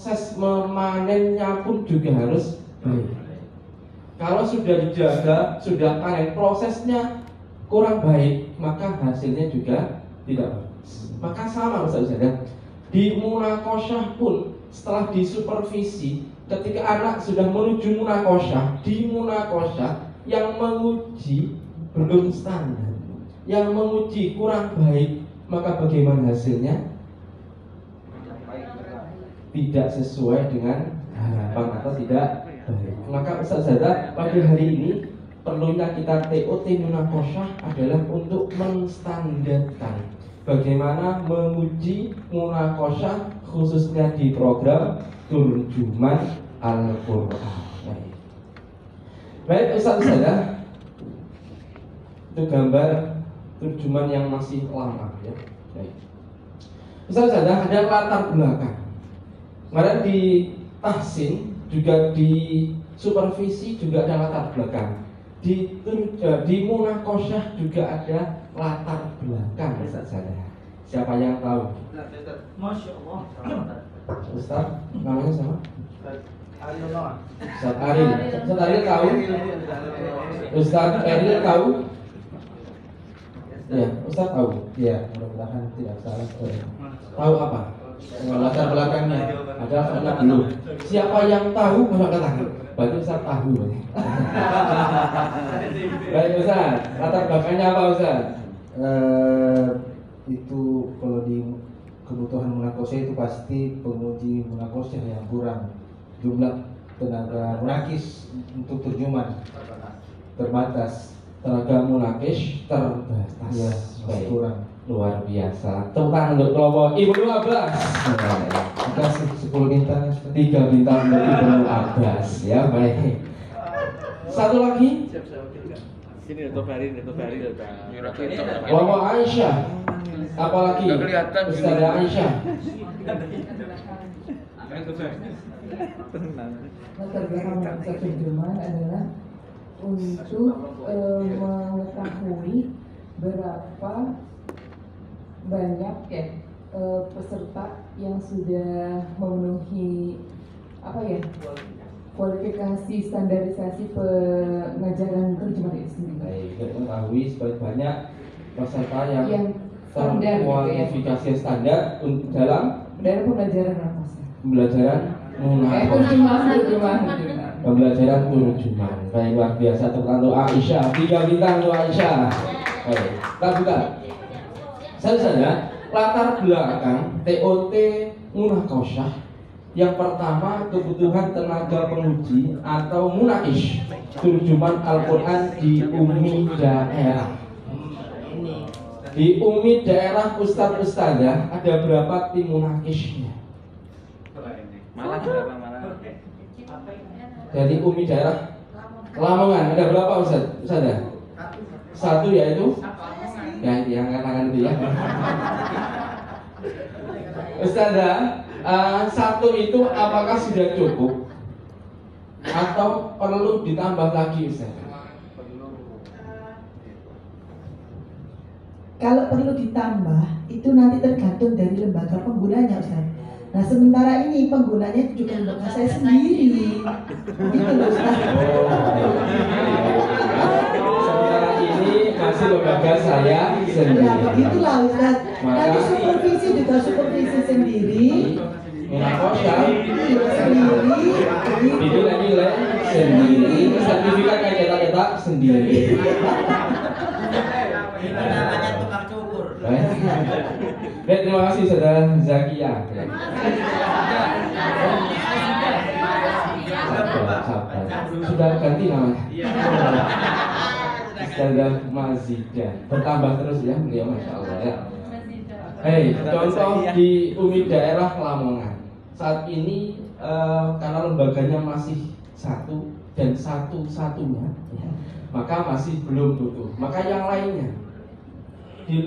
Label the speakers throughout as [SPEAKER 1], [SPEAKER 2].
[SPEAKER 1] proses memanennya pun juga harus baik. Kalau sudah dijaga, sudah panen, prosesnya kurang baik, maka hasilnya juga tidak bagus. Maka sama Ustaz ya, di munakosyah pun setelah disupervisi, ketika anak sudah menuju munakosyah, di munakosyah yang menguji belum standar, yang menguji kurang baik, maka bagaimana hasilnya? Tidak sesuai dengan harapan atau tidak baik. Maka Ustaz Zada, pada hari ini perlunya kita TOT munakosyah adalah untuk menstandarkan bagaimana menguji munakosyah, khususnya di program Turjuman Al-Quran. Baik Ustaz Zada, itu gambar turjuman yang masih lama ya. Baik. Ustaz Zada, ada latar belakang. Kemarin di tahsin juga di supervisi juga ada latar belakang. Di munakosyah juga ada latar belakang Ustaz Zada. Siapa yang tahu?
[SPEAKER 2] Masya Allah.
[SPEAKER 1] Ustaz, namanya sama? Ustaz Ariel. Ustaz Ariel tahu? Ustaz Ariel tahu? Ya, Ustaz tahu. Ya, mudah-mudahan tidak salah. Tahu apa? Latar belakangnya ada soalnya belum. Siapa yang tahu angkat tangan. Berarti Ustaz tahu. Baik Ustaz, latar belakangnya apa Ustaz?
[SPEAKER 3] Itu kalau di kebutuhan munakosyah itu pasti penguji munakosyah yang kurang, jumlah tenaga munakis untuk terjemahan terbatas,
[SPEAKER 1] tenaga munakis terbatas.
[SPEAKER 3] ya,
[SPEAKER 1] Baik.
[SPEAKER 3] kurang.
[SPEAKER 1] Luar biasa. Tepuk tangan untuk kelompok Ibu Abbas.
[SPEAKER 3] Kita 10 bintang,
[SPEAKER 1] 3 bintang untuk Ibu Abbas. Ya baik. Satu lagi.
[SPEAKER 4] Sini Dato Ferry.
[SPEAKER 1] Kelompok Aisyah. Apalagi?
[SPEAKER 4] Nggak kelihatan.
[SPEAKER 1] Ustazah Aisyah.
[SPEAKER 5] Latar belakang bahasa terjemahan adalah untuk mengetahui berapa banyak peserta yang sudah memenuhi kualifikasi standarisasi pengajaran terjemahan itu sendiri.
[SPEAKER 1] Baik, mengetahui sebanyak banyak peserta yang
[SPEAKER 5] standar
[SPEAKER 1] terkualifikasi standar untuk dalam
[SPEAKER 5] pembelajaran nafas.
[SPEAKER 1] pembelajaran munakosyah. Pembelajaran turjuman. Baik, luar biasa. Tepuk tangan untuk Aisyah. 3 bintang untuk Aisyah. Baik, kita buka. Saja latar belakang TOT munakosyah. Yang pertama, kebutuhan tenaga penguji atau munakis turjuman Al-Quran di UMI daerah. Di UMI daerah Ustadz-Ustadzah ada berapa tim munakisnya?
[SPEAKER 4] Malah berapa malah?
[SPEAKER 1] Dari UMI daerah Lamongan ada berapa Ustadzah? Satu yaitu ya diangkat tangan itu ya. Ustazah, satu itu apakah sudah cukup atau perlu ditambah lagi Ustazah?
[SPEAKER 6] Kalau perlu ditambah itu nanti tergantung dari lembaga penggunanya Ustaz. Nah sementara ini penggunanya juga lembaga saya sendiri. Gitu loh Ustaz.
[SPEAKER 1] Sementara ini masih lembaga saya sendiri.
[SPEAKER 6] Ya begitulah Ustaz. Nanti supervisi juga supervisi sendiri.
[SPEAKER 1] Munakosyah
[SPEAKER 6] Sendiri.
[SPEAKER 1] nilai sendiri, sertifikat yang cetak-cetak sendiri.
[SPEAKER 2] Namanya tukang cukur.
[SPEAKER 1] Baik, terima kasih Saudara Zakia. Sabar. Sudah ganti namanya. Saudara Mazida. Bertambah terus ya, beliau Masya Allah ya. Hei, contoh di UMI daerah Lamongan. Saat ini karena lembaganya masih satu dan satu-satunya, maka masih belum butuh. Maka yang lainnya di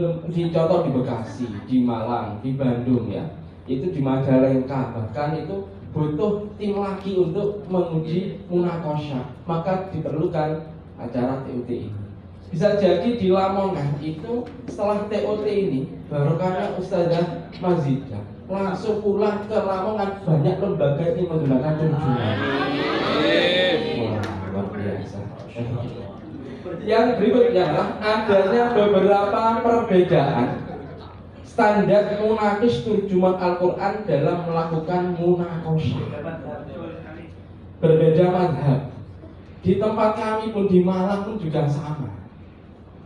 [SPEAKER 1] contoh di Bekasi, di Malang, di Bandung ya, itu di Majalengka bahkan itu butuh tim lagi untuk menguji munakosyah. Maka diperlukan acara TOT ini. Bisa jadi di Lamongan itu setelah TOT ini barokahnya Ustazah Mazida langsung pulang ke Lamongan, banyak lembaga ini menggunakan terjemahan. Wah, luar biasa. Yang berikutnya adalah adanya beberapa perbedaan standar munakis terjemahan Al-Quran dalam melakukan munaqasyah. Berbeda mazhab. Di tempat kami pun di Malang pun juga sama.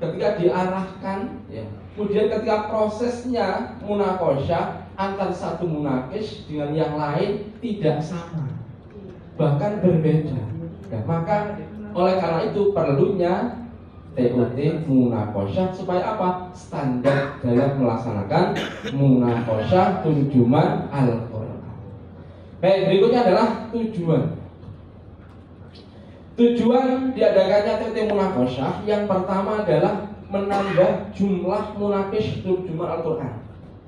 [SPEAKER 1] Ketika diarahkan, ya, kemudian ketika prosesnya munaqasyah antara satu munakis dengan yang lain tidak sama, bahkan berbeda. Ya, maka oleh karena itu perlunya TOT munaqasyah supaya apa? Standar dalam melaksanakan munaqasyah terjemahan Al-Quran. Baik, berikutnya adalah tujuan. Tujuan diadakannya TOT munaqasyah yang pertama adalah menambah jumlah munakis terjemahan Al-Quran.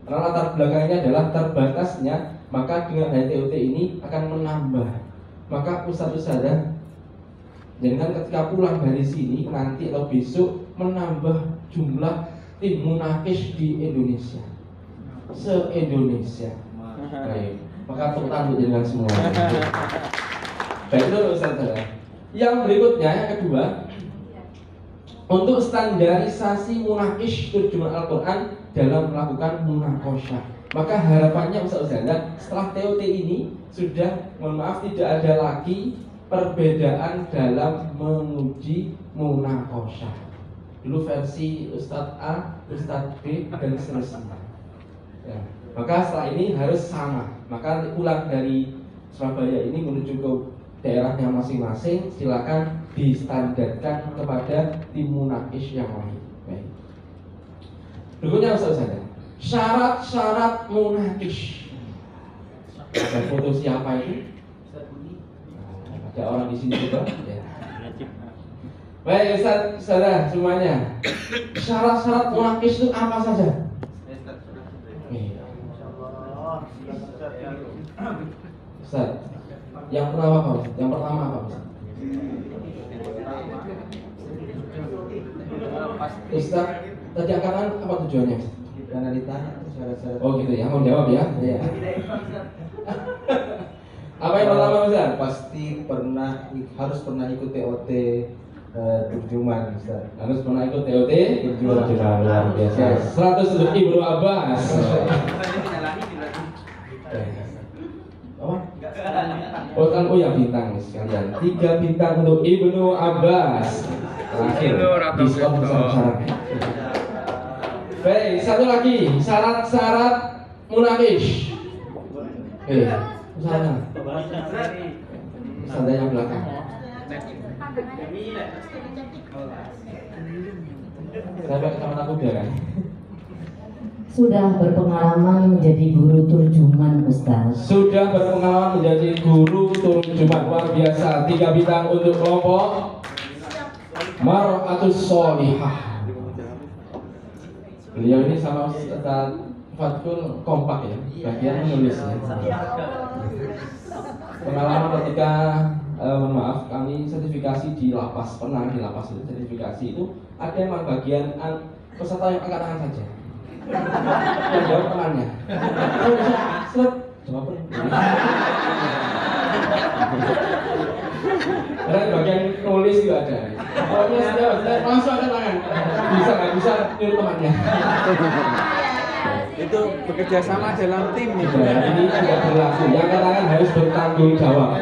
[SPEAKER 1] Karena latar belakangnya adalah terbatasnya, maka dengan TOT ini akan menambah. Maka ustaz-ustazah jangan ketika pulang dari sini nanti atau besok menambah jumlah tim munakis di Indonesia, se-Indonesia. Baik, maka tepuk tangan dengan semua. Baik, itu ustaz-ustazah. Yang berikutnya, yang kedua, untuk standarisasi munakis terjemahan Al-Quran dalam melakukan munaqasyah. Maka harapannya ustaz-ustazah setelah TOT ini sudah, mohon maaf, tidak ada lagi perbedaan dalam menguji munaqasyah. Dulu versi Ustadz A, Ustadz B, dan seterusnya. Ya. Maka setelah ini harus sama. Maka pulang dari Surabaya ini menuju ke daerahnya masing-masing, silakan distandarkan kepada tim munakis yang lain. Baik. Berikutnya ustaz-ustazah, syarat-syarat munakis. Ada foto siapa itu? Ada orang di sini juga. Ya. Baik ustaz-ustazah semuanya. Syarat-syarat munakis itu apa saja? Ustaz, yang pertama apa? Yang pertama apa? Ustaz, tadi angkatan apa tujuannya?
[SPEAKER 3] Karena ditanya syarat-syarat.
[SPEAKER 1] Oh gitu ya, mau jawab ya? Iya. Apa yang pertama Ustaz?
[SPEAKER 3] Pasti harus pernah ikut TOT terjemahan Ustaz.
[SPEAKER 1] Harus pernah ikut TOT terjemahan. Luar biasa. 100 untuk Ibnu Abbas. Oh ya bintang sekalian. 3 bintang untuk Ibnu Abbas. Terakhir diskon besar-besaran. Baik, satu lagi syarat-syarat munakis. Sana. Sana yang belakang. Saya teman aku udah kan.
[SPEAKER 7] Sudah berpengalaman menjadi guru terjemahan Ustaz.
[SPEAKER 1] Sudah berpengalaman menjadi guru terjemahan, luar biasa. 3 bintang untuk kelompok Mar'atus Sholihah. Beliau ini sama Ustaz Fatkul kompak ya, bagian menulisnya. Pengalaman ketika mohon maaf, kami sertifikasi di lapas, pernah di lapas itu sertifikasi itu ada memang bagian peserta yang angkat tangan saja. Yang jawab temannya. Saya bisa seret jawab. Karena bagian nulis juga ada. Pokoknya saya langsung angkat tangan. Bisa nggak bisa nyuruh temannya.
[SPEAKER 4] Itu bekerja sama dalam tim nih.
[SPEAKER 1] Ini tidak berlaku. Yang angkat tangan harus bertanggung jawab.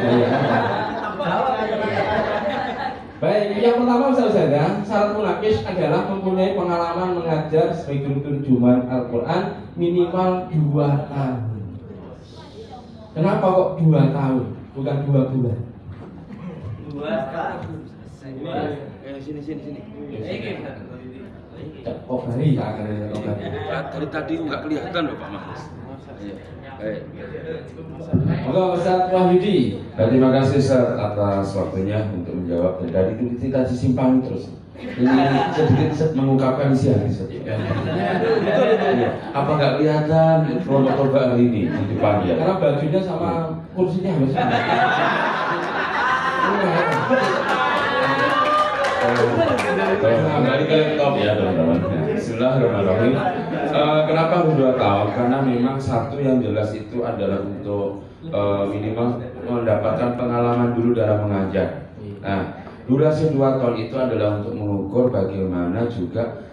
[SPEAKER 1] Baik, yang pertama saudara, syarat munakis adalah mempunyai pengalaman mengajar sebagai guru terjemahan Al-Quran minimal 2 tahun. Kenapa kok 2 tahun, bukan 2 bulan?
[SPEAKER 2] 2 tahun.
[SPEAKER 4] Sini.
[SPEAKER 1] Oh, bari ya,
[SPEAKER 8] Dari tadi nggak kelihatan loh Pak Mas.
[SPEAKER 1] Maka Ustaz Wahyudi.
[SPEAKER 8] Terima kasih Ustaz atas waktunya untuk menjawab. Dan dari itu kita disimpan terus. Ini sedikit mengungkapkan isi hati saja. Apa nggak kelihatan kelompok toba hari ini di depan ya?
[SPEAKER 1] Karena bajunya sama kursinya harus.
[SPEAKER 8] Kembali ke top ya teman-teman. Bismillahirrahmanirrahim. Kenapa harus 2 tahun? Karena memang satu yang jelas itu adalah untuk minimal mendapatkan pengalaman dulu dalam mengajar. Nah, durasi 2 tahun itu adalah untuk mengukur bagaimana juga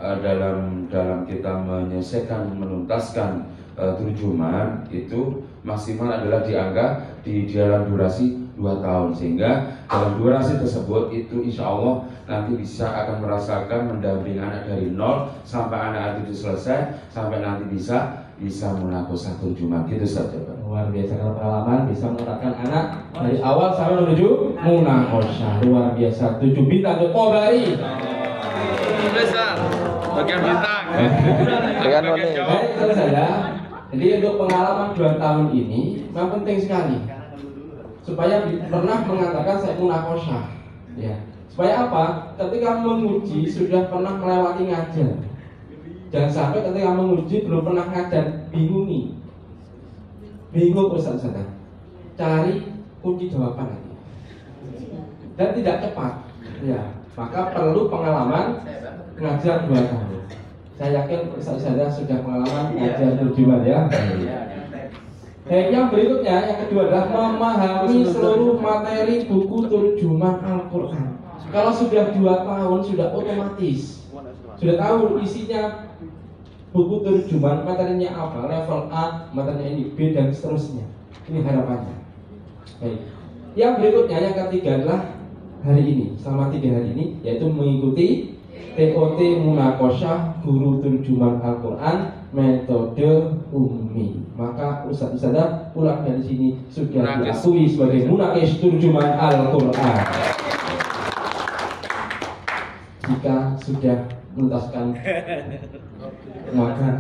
[SPEAKER 8] dalam kita menyelesaikan, menuntaskan terjemahan itu maksimal adalah dianggap di dalam durasi 2 tahun, sehingga dalam durasi tersebut itu insya Allah nanti akan merasakan mendampingi anak dari 0 sampai anak itu selesai, sampai nanti bisa munakosah terjemahan gitu saja Pak.
[SPEAKER 1] Luar biasa, kalau pengalaman bisa mengerahkan anak dari awal sampai menuju munakosah. Luar biasa. 7 bintang untuk Kobari.
[SPEAKER 4] Bagian bintang.
[SPEAKER 1] Baik, selesai ya. Jadi untuk pengalaman 2 tahun ini memang penting sekali supaya pernah mengatakan saya munakosah. Ya. Supaya apa? Ketika menguji sudah pernah melewati ngajar. Jangan sampai ketika menguji belum pernah ngajar, bingung nih. Bingung Ustaz. Cari kunci jawaban nanti. Dan tidak cepat. Ya, maka perlu pengalaman ngajar 2 tahun. Saya yakin Ustaz sudah pengalaman ngajar terjemahan ya. Yang berikutnya, yang kedua adalah memahami seluruh materi buku terjemahan Al-Quran. Kalau sudah 2 tahun sudah otomatis sudah tahu isinya buku terjemahan, materinya apa, level A, materinya ini B dan seterusnya. Ini harapannya. Baik. Yang berikutnya, yang ketiga adalah hari ini, selama 3 hari ini, yaitu mengikuti TOT Munakosah Guru Terjemahan Al-Quran metode Ummi. Maka Ustaz-Ustazah pulang dari sini sudah diakui sebagai munakis terjemahan Al-Quran jika sudah menuntaskan makan.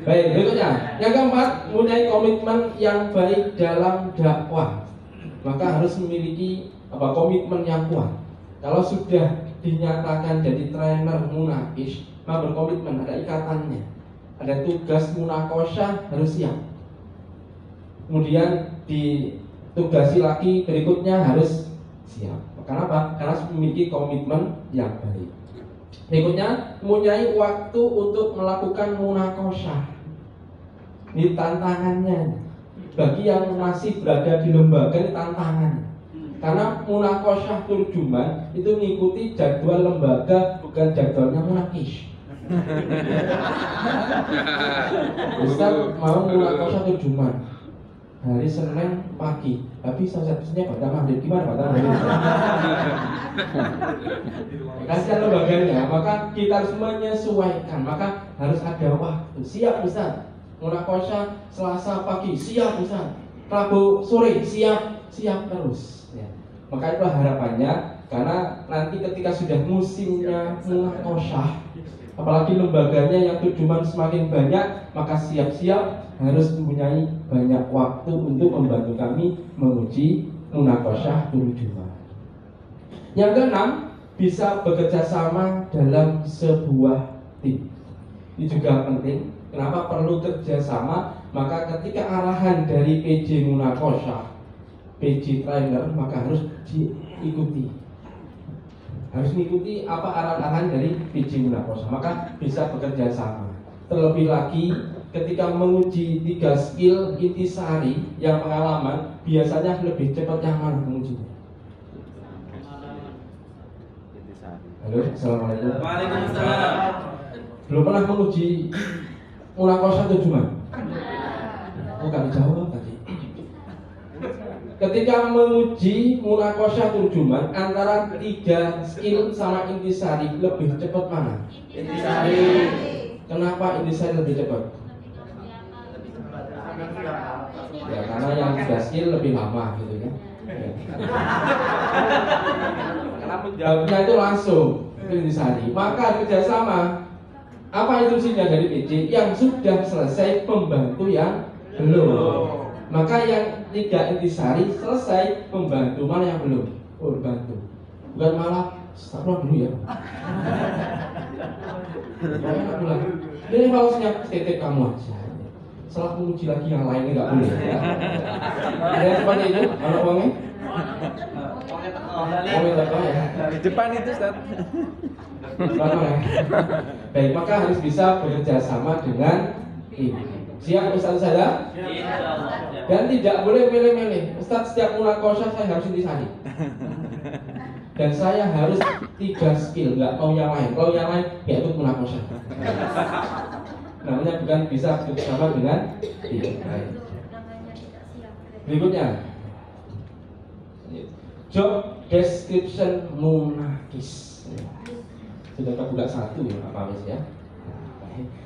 [SPEAKER 1] Baik, berikutnya yang keempat, mempunyai komitmen yang baik dalam dakwah. Maka harus memiliki komitmen yang kuat. Kalau sudah dinyatakan jadi trainer munakis, maka berkomitmen, ada ikatannya, ada tugas munakosah, harus siap. Kemudian ditugasi lagi berikutnya harus siap. Kenapa? Karena memiliki komitmen yang baik. Berikutnya, mempunyai waktu untuk melakukan munakosah. Ini tantangannya. Bagi yang masih berada di lembaga, ini tantangan. Karena munakosah terjemahan itu mengikuti jadwal lembaga, bukan jadwalnya munakis. Ustaz mau munakosah terjemahan hari Senin pagi, tapi satu-satunya pada maghrib. Gimana pada maghrib? Kasihan lembaganya, maka kita harus menyesuaikan. Maka harus ada waktu. Siap Ustaz, munakosah Selasa pagi, siap Ustaz. Rabu sore, siap terus. Ya. Maka itulah harapannya, karena nanti ketika sudah musimnya munakosah, apalagi lembaganya yang terjemahan semakin banyak, maka siap-siap harus mempunyai banyak waktu untuk membantu kami menguji munakosah terjemahan. Yang keenam, bisa bekerja sama dalam sebuah tim. Ini juga penting. Kenapa perlu kerjasama? Maka ketika arahan dari PJ munakosah, PJ trainer, maka harus diikuti. Harus mengikuti apa arahan dari PJ munakosah, maka bisa bekerja sama. Terlebih lagi ketika menguji 3 skill intisari yang pengalaman, biasanya lebih cepat yang mana mengujinya? Halo, assalamualaikum.
[SPEAKER 2] Waalaikumsalam.
[SPEAKER 1] Belum pernah menguji munakosah terjemahan? Bukan jawab tadi. Ketika menguji munakosah terjemahan antara 3 skill sama intisari, lebih cepat mana?
[SPEAKER 2] Intisari.
[SPEAKER 1] Kenapa intisari lebih cepat? Ya karena yang 3 skill lebih lama gitu ya. Karena menjawabnya itu langsung intisari. Maka kerjasama. Apa instruksinya dari PJ? Yang sudah selesai membantu yang belum. Maka yang 3 intisari selesai membantu, mana yang belum? Oh, bantu. Bukan malah start dulu ya. Ini kalau titip kamu aja. Setelah menguji lagi yang lainnya nggak boleh. Ya. Ada yang seperti itu? Anak uangnya? Uangnya teko ya.
[SPEAKER 4] Di depan itu Ustaz.
[SPEAKER 1] Baik, maka harus bisa bekerja sama dengan ini. Siap Ustaz saya? Dan tidak boleh milih-milih. Ustaz, setiap munakosyah saya harus intisari. Dan saya harus 3 skill, nggak mau yang lain. Kalau yang lain, ya ikut munakosyah. Namanya bukan bisa bersama dengan ini. Berikutnya, job description munakis. Sudah kebuka 1 ya, apa ya?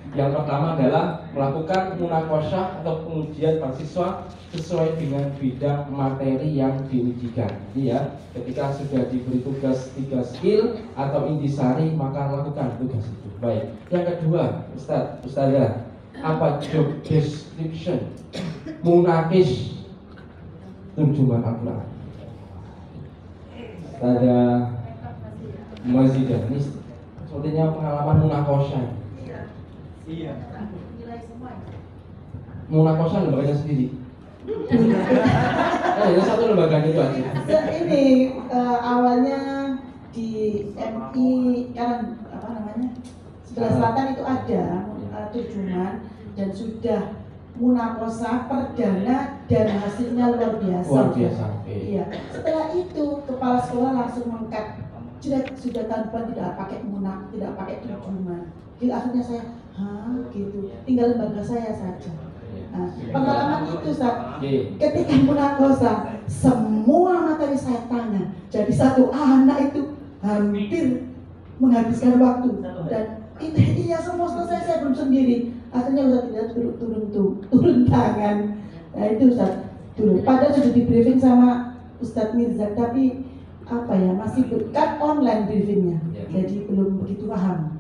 [SPEAKER 1] Yang pertama adalah melakukan munakosyah atau pengujian mahasiswa sesuai dengan bidang materi yang diujikan. Jadi ya, ketika sudah diberi tugas 3 skill atau intisari, maka lakukan tugas itu. Baik. Yang kedua, Ustazah, apa job description munakis terjemahan Al-Quran? Ustazah Mazidah, ini sepertinya pengalaman munakosyah.
[SPEAKER 2] Iya.
[SPEAKER 1] Munakosyah lembaganya sendiri. Ya satu lembaganya itu aja.
[SPEAKER 6] Ini awalnya di MI kan apa namanya sebelah selatan itu ada terjemahan dan sudah munakosyah perdana dan hasilnya luar biasa.
[SPEAKER 1] Luar biasa.
[SPEAKER 6] Iya. Setelah itu kepala sekolah langsung mengkat. Sudah tahun depan tidak pakai tidak pakai terjemahan. Jadi akhirnya saya, gitu. Tinggal lembaga saya saja. Nah, pengalaman itu saat ketika munakosyah, semua materi saya tanya. Jadi satu anak itu hampir menghabiskan waktu dan iya semua selesai, saya belum sendiri. Akhirnya Ustaz tidak turun tangan. Nah itu Ustaz turun. Padahal sudah di briefing sama Ustaz Mirza, tapi apa ya masih kan online briefingnya, jadi belum begitu paham.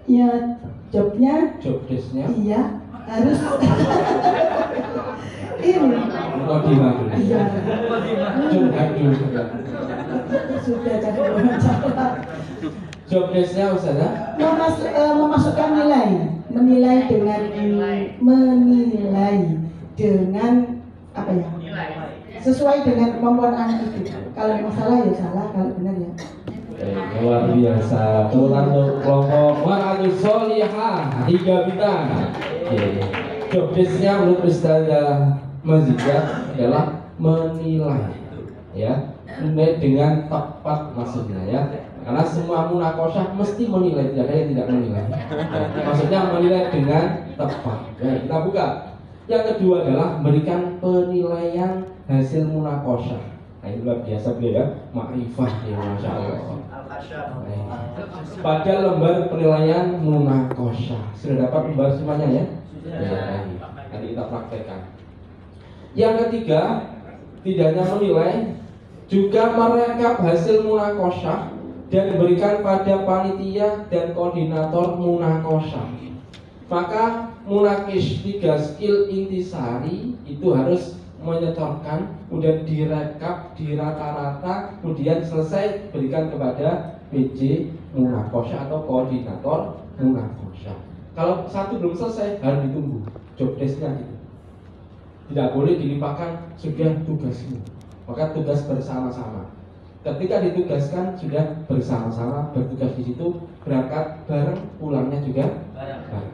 [SPEAKER 6] Ya job desknya, iya harus ini. Iya. Sudah jadi wawancara.
[SPEAKER 1] Job desknya Ustazah?
[SPEAKER 6] Memasukkan menilai dengan apa ya? Sesuai dengan kemampuan anak itu. Kalau masalah ya salah, kalau benar ya.
[SPEAKER 1] Luar biasa. Tulan kelompok Ma'atus Solihah 3 bintang. Job desknya menurut Ustazah Mazidah adalah menilai, ya, menilai dengan tepat maksudnya ya. Karena semua munakosyah mesti menilai, tidak ada yang tidak menilai. Maksudnya menilai dengan tepat. Ya, kita buka. Yang kedua adalah memberikan penilaian hasil munakosyah. Nah ini luar biasa beliau ya, makrifah ya, masya Allah. Pada lembar penilaian munakosyah sudah dapat lembar semuanya ya? Ya, nanti kita praktekkan. Yang ketiga, tidak hanya menilai, juga merekap hasil munakosyah dan diberikan pada panitia dan koordinator munakosyah. Maka munakis 3 skill intisari itu harus menyetorkan, kemudian direkap, dirata-rata, kemudian selesai berikan kepada PJ munakosyah atau koordinator munakosyah. Kalau satu belum selesai harus ditunggu job desknya gitu. Tidak boleh dilimpahkan sudah tugasmu. Maka tugas bersama-sama. Ketika ditugaskan sudah bersama-sama bertugas di situ, berangkat bareng, pulangnya juga bareng.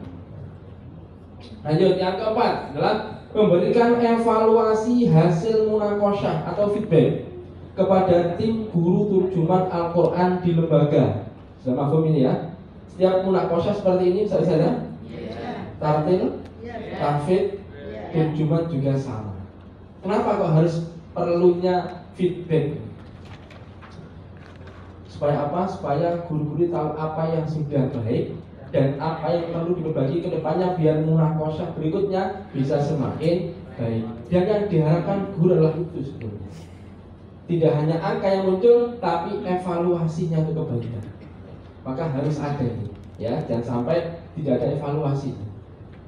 [SPEAKER 1] Lanjut, yang keempat adalah memberikan evaluasi hasil munakosyah atau feedback kepada tim guru terjemahan Al-Quran di lembaga. Sudah mafhum ini ya? Setiap munakosyah seperti ini saya tartil, tahfidz, terjemahan juga sama. Kenapa kok harus perlunya feedback? Supaya apa? Supaya guru-guru tahu apa yang sudah baik dan apa yang perlu diperbaiki ke depannya biar munakosyah berikutnya bisa semakin baik. Dan yang diharapkan guru adalah itu sebetulnya. Tidak hanya angka yang muncul, tapi evaluasinya itu kebaikan. Maka harus ada ini, ya. Jangan sampai tidak ada evaluasi.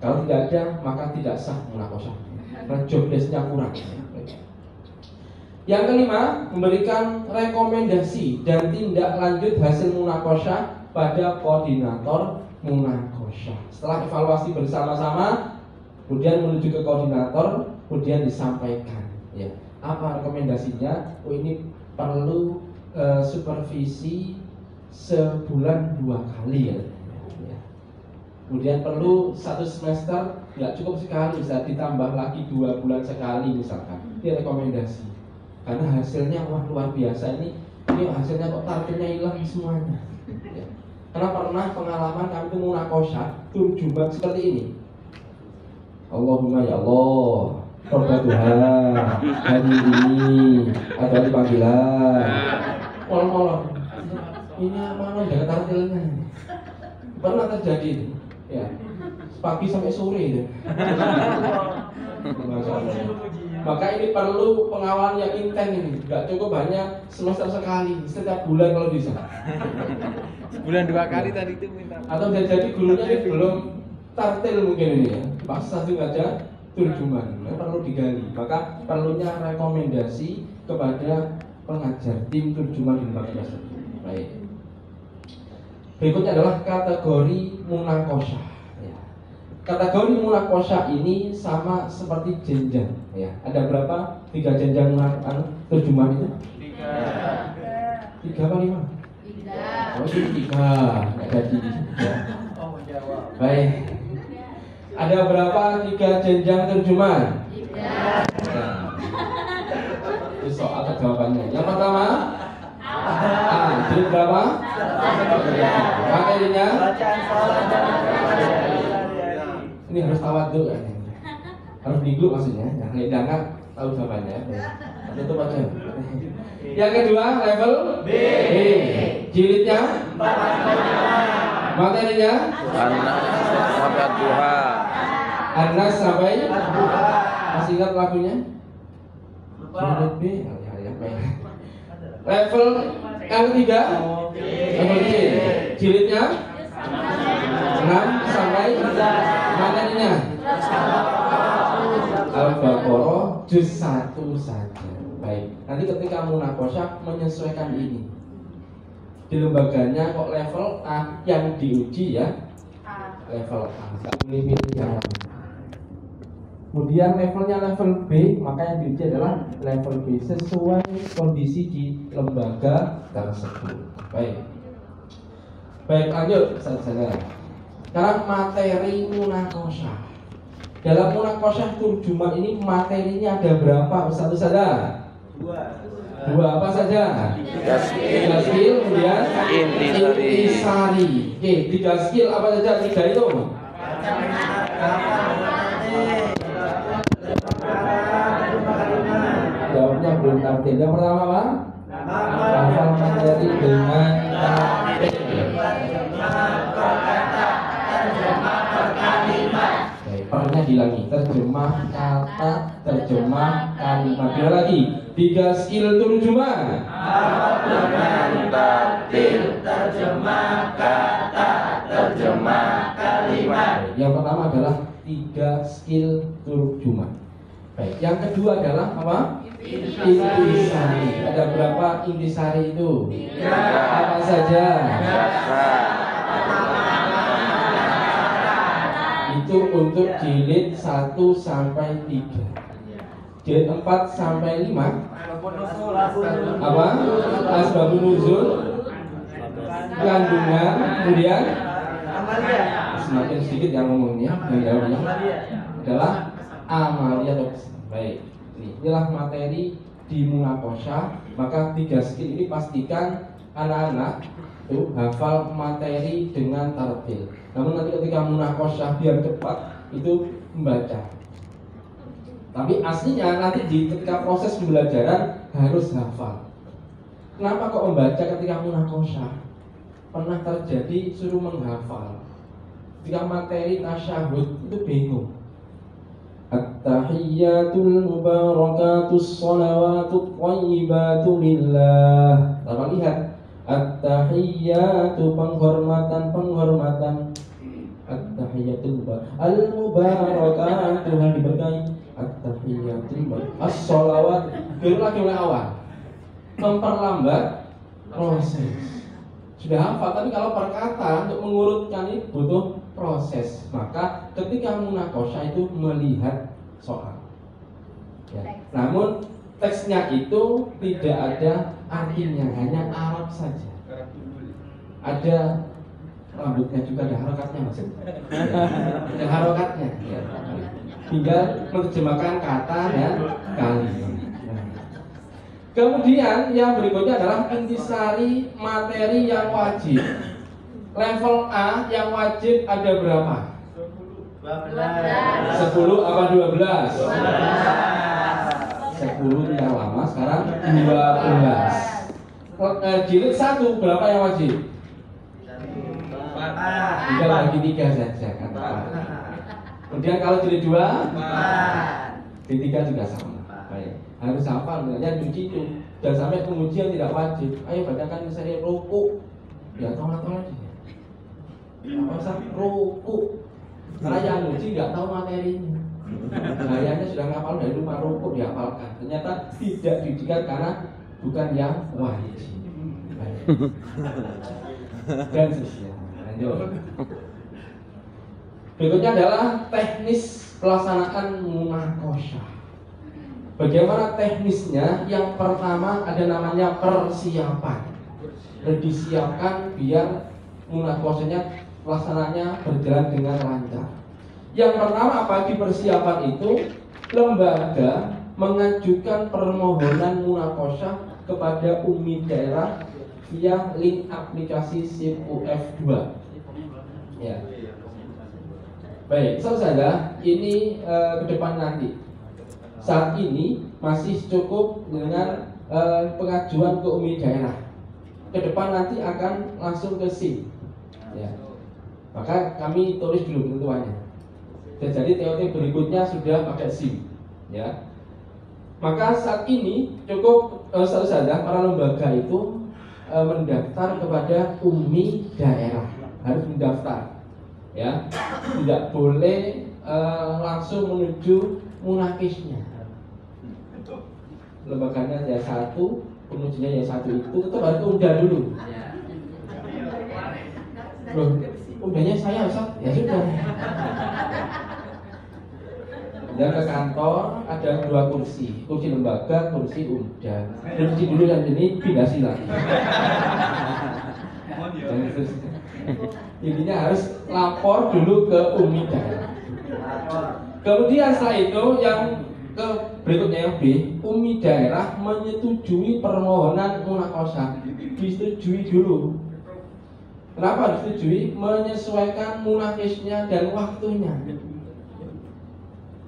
[SPEAKER 1] Kalau tidak ada, maka tidak sah munakosyah. Karena job desk-nya kurang. Yang kelima, memberikan rekomendasi dan tindak lanjut hasil munakosyah pada koordinator munakosyah. Setelah evaluasi bersama-sama, kemudian menuju ke koordinator, kemudian disampaikan. Ya, apa rekomendasinya? Oh ini perlu supervisi sebulan 2 kali ya. Kemudian perlu 1 semester nggak cukup sekali, bisa ditambah lagi 2 bulan sekali misalkan. Ini rekomendasi. Karena hasilnya wah luar biasa ini hasilnya kok targetnya hilang semuanya. Ya. Karena pernah pengalaman kami itu munakosyah turjuman seperti ini. Allahumma ya Allah, Roba Tuhan, hari ini ada di panggilan. Molor-molor. Ini apa jaga tartilnya? Pernah terjadi, ya. Pagi sampai sore itu. Maka ini perlu pengawalan yang intens ini. Gak cukup hanya semester sekali, setiap bulan kalau bisa.
[SPEAKER 4] Bulan 2 kali tadi itu minta.
[SPEAKER 1] Atau jadi gurunya ini belum tartil mungkin ini ya. Pas satu aja turjuman, perlu digali. Maka perlunya rekomendasi kepada pengajar tim turjuman di lembaga tersebut. Baik. Berikutnya adalah kategori munakosyah. Ya. Kategori munakosyah ini sama seperti jenjang. Ya. Ada berapa? 3 jenjang turjuman itu? 3. 3 apa 5? 3. Oh itu 3. Nggak jadi. Ya. Baik. Ada berapa 3 jenjang terjemahan? 3. Itu soal jawabannya. Yang pertama, jilid berapa? Materinya? Ini harus tawadhu kan? Harus diglu maksudnya. Jangan tahu jawabannya. Tutup aja. Yang kedua level B. Jilidnya? Materinya?
[SPEAKER 2] Sampai duha.
[SPEAKER 1] Anas sampai masih ingat lagunya? Jilid B. Level yang ketiga, level C. Jilidnya 6 sampai materinya Al-Baqarah juz 1 saja. Baik. Nanti ketika munakosyah menyesuaikan ini. Di lembaganya kok level A yang diuji ya level A, nggak boleh pilih yang lain. Kemudian levelnya level B, maka yang diuji adalah level B sesuai kondisi di lembaga tersebut. Baik, lanjut saja. Sekarang materi munakosyah. Dalam munakosyah turjuman ini materinya ada berapa? Satu saja. 2 apa saja? 3 skill, kemudian intisari. Oke, 3 skill apa saja? 3 itu. Jawabnya belum tartil. Yang pertama apa? Hafal materi dengan tartil. Pernya dilangi. Terjemah kata, terjemah kalimat. Bila lagi 3 skill turjuman.
[SPEAKER 2] Hafal dengan tartil, terjemah kata, terjemah kalimat.
[SPEAKER 1] Yang pertama adalah 3 skill turjuman. Baik, yang kedua adalah apa? Intisari. Ada berapa intisari itu?
[SPEAKER 2] 3.
[SPEAKER 1] Apa saja? Itu untuk jilid 1 sampai 3. Jilid 4 sampai 5 apa? Asbabun nuzul, kandungan, kemudian semakin sedikit yang ngomongnya, yang jawabnya adalah amaliyah. Baik, inilah materi di munakosyah. Maka 3 skill ini pastikan anak-anak itu hafal materi dengan tartil. Namun nanti ketika munakosyah biar cepat itu membaca. Tapi aslinya nanti ketika proses pembelajaran harus hafal. Kenapa kok membaca ketika munakosyah? Pernah terjadi suruh menghafal. Ketika materi tasyahud itu bingung. At-tahiyyatul mubarakatus shalawatut thayyibatu lillah. Kita lihat at-tahiyyatu penghormatan. At-tahiyyatul al-mubarakatuh yang diberkahi. At-tahiyyatul as-shalawat. Lagi mulai awal. Memperlambat proses. Sudah hafal, tapi kalau perkata untuk mengurutkan ini butuh proses. Maka ketika munakosyah itu melihat soal ya. Namun teksnya itu tidak ada artinya, hanya Arab saja. ada rambutnya juga, ada harokatnya Mas. Ada harokatnya. Ya. Tinggal menerjemahkan kata dan kalimat. Kemudian yang berikutnya adalah intisari materi yang wajib. Level A yang wajib ada berapa? 10 apa 12? 10 yang lama, sekarang 12. Jilid 1 berapa yang wajib? Tinggal bagi 3 saja kan. Kemudian kalau jilid 2 jilid 3 juga sama. Baik. Harus hafal, misalnya nyuci itu dan sampai pengujian tidak wajib. Ayo bacakan misalnya ruku, ya tolak-tolak aja. Apa usah ruku? Karena yang nyuci nggak tahu materinya. Gayanya sudah ngapal dari rumah, ruku dihafalkan. Ternyata tidak didikan karena bukan yang wajib. Dan seterusnya. Lanjut. Berikutnya adalah teknis pelaksanaan munaqasyah. Bagaimana teknisnya? Yang pertama ada namanya persiapan. Disiapkan biar munaqasyahnya pelaksananya berjalan dengan lancar. Yang pertama apa? Di persiapan itu lembaga mengajukan permohonan munaqasyah kepada umi daerah via link aplikasi SIM UF2. Ya. Baik, saudara, ini ke depan nanti. Saat ini masih cukup dengan pengajuan ke umi daerah. Ke depan nanti akan langsung ke SIM. Ya. Maka kami tulis dulu ketentuannya. Dan jadi TOT berikutnya sudah pakai SIM. Ya. Maka saat ini cukup saudara para lembaga itu mendaftar kepada umi daerah. Harus mendaftar. Ya. Tidak boleh langsung menuju munakisnya. Lembaganya ya satu, pengujinya ya satu itu tetap harus undang dulu. Loh, undangnya saya Ustaz? Ya sudah. Dan ke kantor ada 2 kursi lembaga, kursi undang. Kursi dulu dan ini pindah sila. Intinya harus lapor dulu ke umi daerah. Kemudian setelah itu yang ke berikutnya yang B, umi daerah menyetujui permohonan munaqasyah. Disetujui dulu. Kenapa disetujui? Menyesuaikan munakisnya dan waktunya.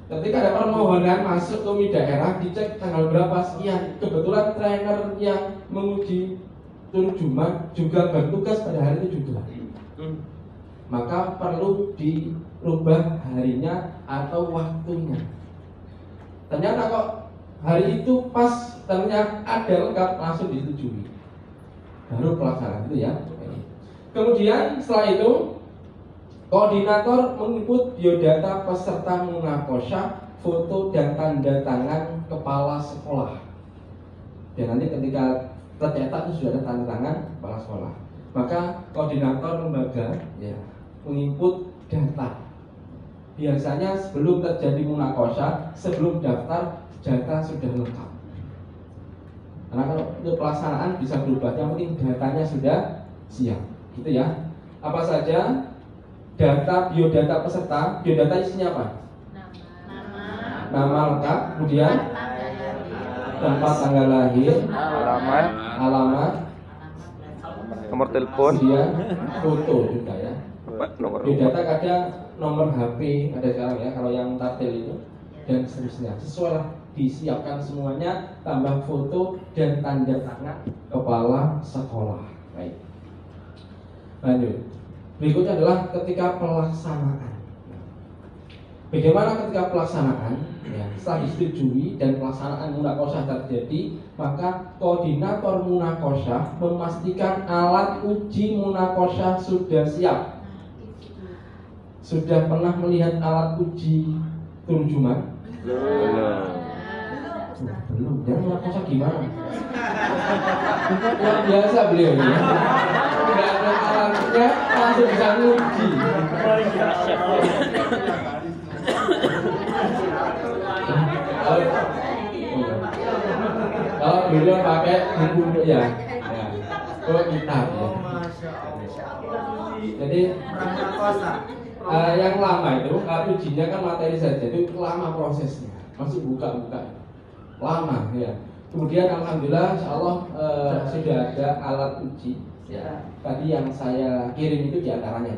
[SPEAKER 1] Ketika ada permohonan masuk ke umi daerah, dicek tanggal berapa sekian. Kebetulan trainer yang menguji terjemahan juga bertugas pada hari itu juga. Maka perlu dirubah harinya atau waktunya. Ternyata kok hari itu pas, ternyata ada lengkap, langsung disetujui. Baru pelaksanaan itu ya. Kemudian setelah itu koordinator menginput biodata peserta munaqasyah, foto dan tanda tangan kepala sekolah. Dan nanti ketika tercetak itu sudah ada tanda tangan kepala sekolah. Maka koordinator lembaga ya menginput data. Biasanya sebelum terjadi munaqasyah, sebelum daftar, data sudah lengkap. Karena kalau untuk pelaksanaan bisa berubah, yang penting datanya sudah siap, gitu ya. Apa saja? Data, biodata peserta. Biodata isinya apa? Nama lengkap, kemudian tempat tanggal lahir, alamat,
[SPEAKER 2] nomor telepon,
[SPEAKER 1] kemudian foto juga ya. Biodata kadang nomor HP ada sekarang ya, kalau yang tartil itu, dan seterusnya. Sesuai lah, disiapkan semuanya, tambah foto dan tanda tangan kepala sekolah. Baik. Lanjut. Berikutnya adalah ketika pelaksanaan. Bagaimana ketika pelaksanaan? Ya, setelah disetujui dan pelaksanaan munaqasyah terjadi, maka koordinator munaqasyah memastikan alat uji munaqasyah sudah siap. Sudah pernah melihat alat uji terjemahan? Belum. Dan munaqasyah gimana? Luar biasa beliau ya. Tidak ada alatnya, langsung bisa nguji. Kalau beliau pakai buku ya. kalau kita ya. Jadi yang lama itu ujinya kan materi saja, itu lama prosesnya, masih buka-buka lama ya. Kemudian alhamdulillah insyaallah sudah ada alat uji ya. Tadi yang saya kirim itu diantaranya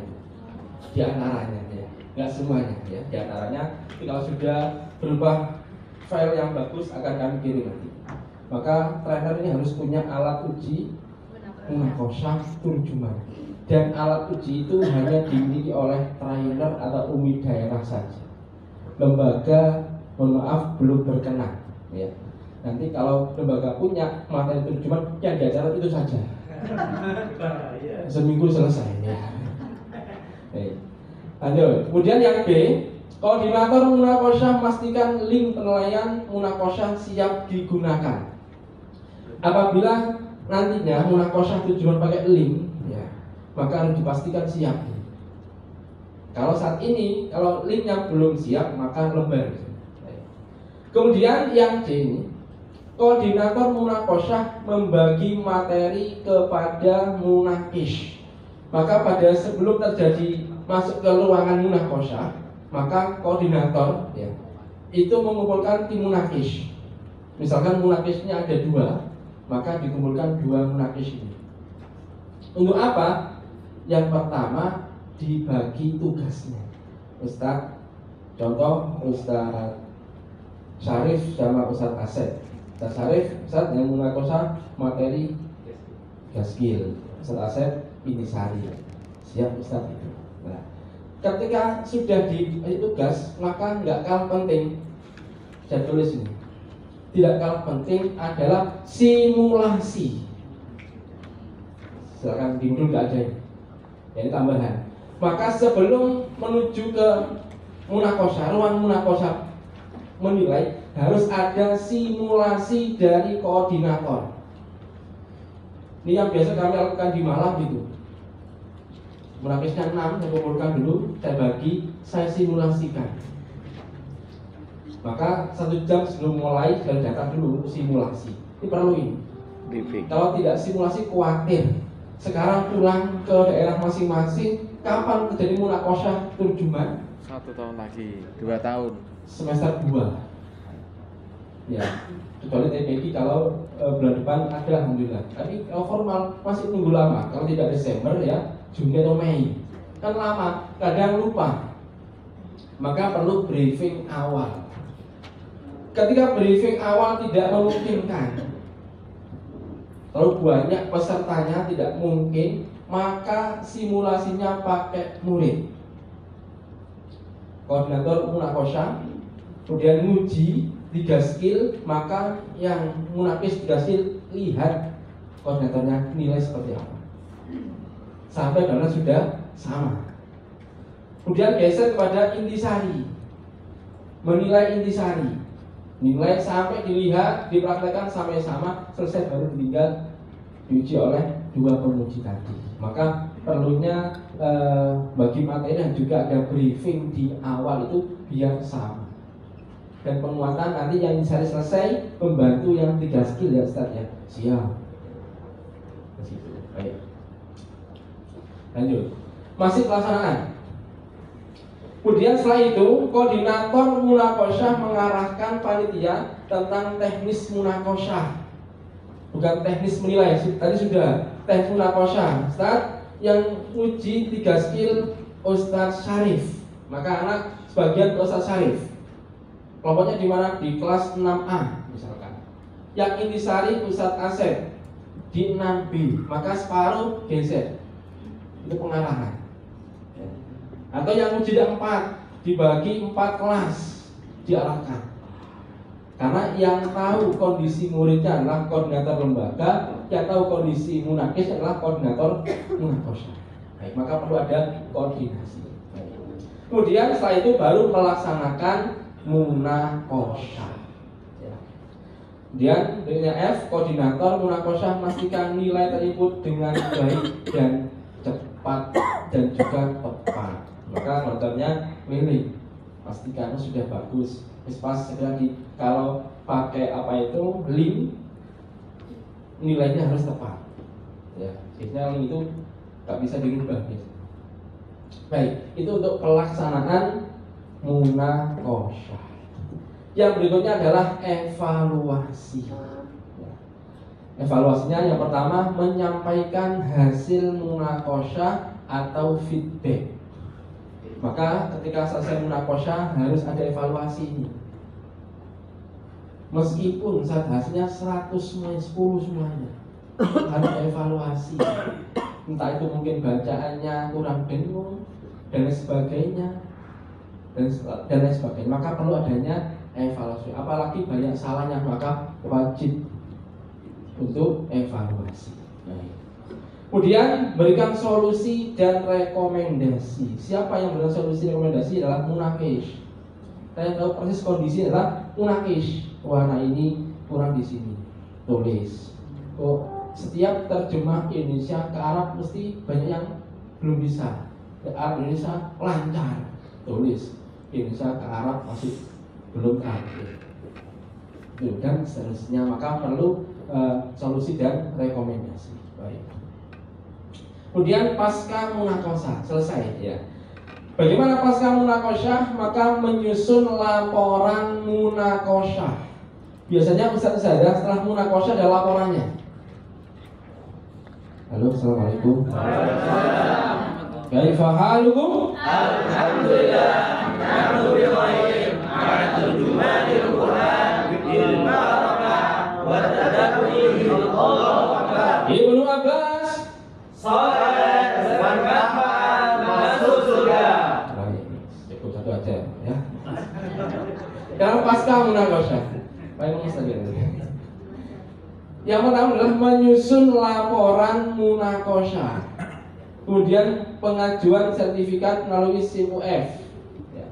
[SPEAKER 1] ya, nggak semuanya ya, diantaranya. Kalau sudah berubah file yang bagus akan kami kirim nanti. Maka trainer ini harus punya alat uji munaqasyah turjuman. Dan alat uji itu hanya dimiliki oleh trainer atau umi daerah saja. Lembaga, mohon maaf, belum berkenan ya. Nanti kalau lembaga punya materi turjuman, yang diajar itu saja. Seminggu selesai ya. Lanjut. Kemudian yang B, koordinator munaqasyah memastikan link penilaian munaqasyah siap digunakan. Apabila nantinya munaqasyah turjuman pakai link, ya, maka harus dipastikan siap. Kalau saat ini, kalau linknya belum siap, maka lembar. Kemudian yang C ini, koordinator munaqasyah membagi materi kepada munaqish. Maka pada sebelum terjadi masuk ke ruangan munaqasyah, maka koordinator ya, itu mengumpulkan tim munaqish. Misalkan munaqishnya ada 2, maka dikumpulkan 2 munaqish ini. Untuk apa? Yang pertama, dibagi tugasnya. Ustaz, contoh Ustaz Syarif sama Ustaz Asep. Ustaz Syarif, Ustaz yang munaqasyah materi gaskil. Ustaz Asep intisari. Siap Ustaz itu. Nah, ketika sudah dibagi tugas, maka nggak kalah penting. Saya tulis ini. Tidak kalah penting adalah simulasi. Silakan di modul nggak ada ini. Ini tambahan. Maka sebelum menuju ke munaqasyah, ruang munaqasyah menilai, harus ada simulasi dari koordinator. Ini yang biasa kami lakukan di Malang gitu. Munaqishnya 6, saya kumpulkan dulu, saya bagi, saya simulasikan. Maka 1 jam sebelum mulai saya data dulu simulasi. Ini perlu ini. Kalau tidak simulasi khawatir. Sekarang pulang ke daerah masing-masing, kapan terjadi munaqasyah turjuman?
[SPEAKER 4] 1 tahun lagi, 2 tahun.
[SPEAKER 1] Semester 2. Ya, kecuali TPD kalau bulan depan ada alhamdulillah. Tapi kalau formal masih nunggu lama. Kalau tidak Desember ya, Juni atau Mei. Kan lama, kadang lupa. Maka perlu briefing awal. Ketika briefing awal tidak memungkinkan, kalau banyak pesertanya tidak mungkin, maka simulasinya pakai murid. Koordinator munaqasyah, kemudian nguji 3 skill, maka yang munaqish 3 skill lihat koordinatornya nilai seperti apa. Sampai karena sudah sama. Kemudian geser kepada intisari, menilai intisari. Nilai sampai dilihat, dipraktekkan sampai sama, selesai baru tinggal diuji oleh 2 penguji tadi. Maka perlunya bagi materi dan juga ada briefing di awal itu biar sama. Dan penguatan nanti yang intisari selesai, membantu yang 3 skill ya Ustaz ya. Siap. Baik. Lanjut. Masih pelaksanaan. Kemudian setelah itu, koordinator munaqasyah mengarahkan panitia tentang teknis munaqasyah. Bukan teknis menilai, tadi sudah teknis munaqasyah. Ustaz yang uji 3 skill Ustaz Syarif. Maka anak sebagian Ustaz Syarif. Kelompoknya di mana? Di kelas 6A misalkan. Yang intisari Ustaz Asep di 6B. Maka separuh geser. Itu pengarahan. Atau yang uji 4 dibagi 4 kelas diarahkan. Karena yang tahu kondisi muridnya adalah koordinator lembaga, yang tahu kondisi munaqish adalah koordinator munaqasyah. Baik, maka perlu ada koordinasi. Kemudian setelah itu baru melaksanakan munaqasyah. Kemudian berikutnya F, koordinator munaqasyah memastikan nilai terinput dengan baik dan cepat dan juga tepat. Maka motornya milih, pastikan sudah bagus. Pas lagi kalau pakai apa itu link, nilainya harus tepat. Ya. Biasanya link itu nggak bisa dirubah. Baik, itu untuk pelaksanaan munakosyah. Yang berikutnya adalah evaluasi. Evaluasinya yang pertama menyampaikan hasil munakosyah atau feedback. Maka ketika selesai munakosyah harus ada evaluasi ini. Meskipun saat hasilnya 100 semuanya, 10 semuanya, harus evaluasi. Entah itu mungkin bacaannya kurang dengung dan lain sebagainya, dan lain sebagainya. Maka perlu adanya evaluasi. Apalagi banyak salahnya, maka wajib untuk evaluasi. Kemudian berikan solusi dan rekomendasi. Siapa yang berikan solusi dan rekomendasi adalah munakish. Saya tahu persis kondisi adalah munakish. Warna ini kurang di sini, tulis. Setiap terjemah Indonesia ke Arab mesti banyak yang belum bisa. Ke Arab Indonesia lancar, tulis. Indonesia ke Arab masih belum terakhir. Dan seterusnya, maka perlu solusi dan rekomendasi. Baik. Kemudian pasca munakosyah selesai ya. Bagaimana pasca munakosyah? Maka menyusun laporan munakosyah. Biasanya Ustaz saya setelah munakosyah ada laporannya. Halo, assalamualaikum. Kaifa halukum?
[SPEAKER 9] Alhamdulillah. Nahnu bi khair. Ma'a turjumanil Qur'an bil barakah wa tadabburi Allahu akbar.
[SPEAKER 1] Ibnu Abbas
[SPEAKER 9] salat dan manfaat masuk surga.
[SPEAKER 1] Baik, cukup satu aja ya. Sekarang pasca munakosyah. Baik, Ustaz. Yang pertama adalah menyusun laporan munakosyah. Kemudian pengajuan sertifikat melalui SIMUF. Ya.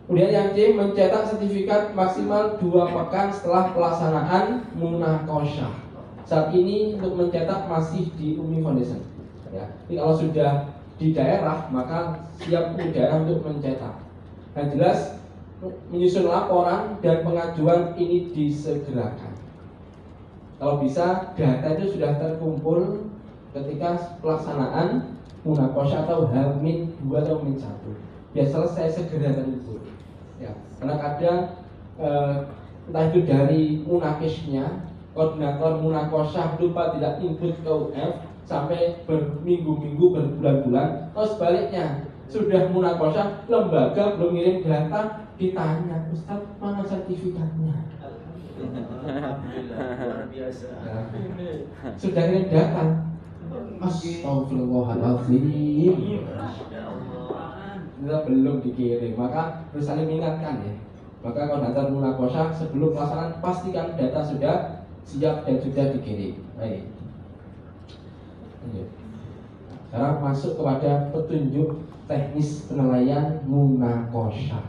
[SPEAKER 1] Kemudian yang C, mencetak sertifikat maksimal 2 pekan setelah pelaksanaan munakosyah. Saat ini untuk mencetak masih di Umi Foundation. Ya. Jadi kalau sudah di daerah maka siap di daerah untuk mencetak. Yang jelas menyusun laporan dan pengajuan ini disegerakan. Kalau bisa data itu sudah terkumpul ketika pelaksanaan munakosyah atau H-2 atau H-1. Biar selesai segera terkumpul. Ya, karena kadang entah itu dari munakisnya, koordinator munakosyah lupa tidak input ke UF sampai berminggu-minggu, berbulan-bulan. Atau sebaliknya, sudah munakosyah, lembaga belum ngirim data, ditanya, Ustaz mana sertifikatnya?
[SPEAKER 9] Luar biasa.
[SPEAKER 1] Ya. Sudah ngirim data. Astagfirullahaladzim. Kita belum dikirim, maka harus saling mengingatkan ya. Maka koordinator munakosyah sebelum pelaksanaan pastikan data sudah siap dan sudah dikirim. Baik. Sekarang masuk kepada petunjuk teknis penilaian munakosyah.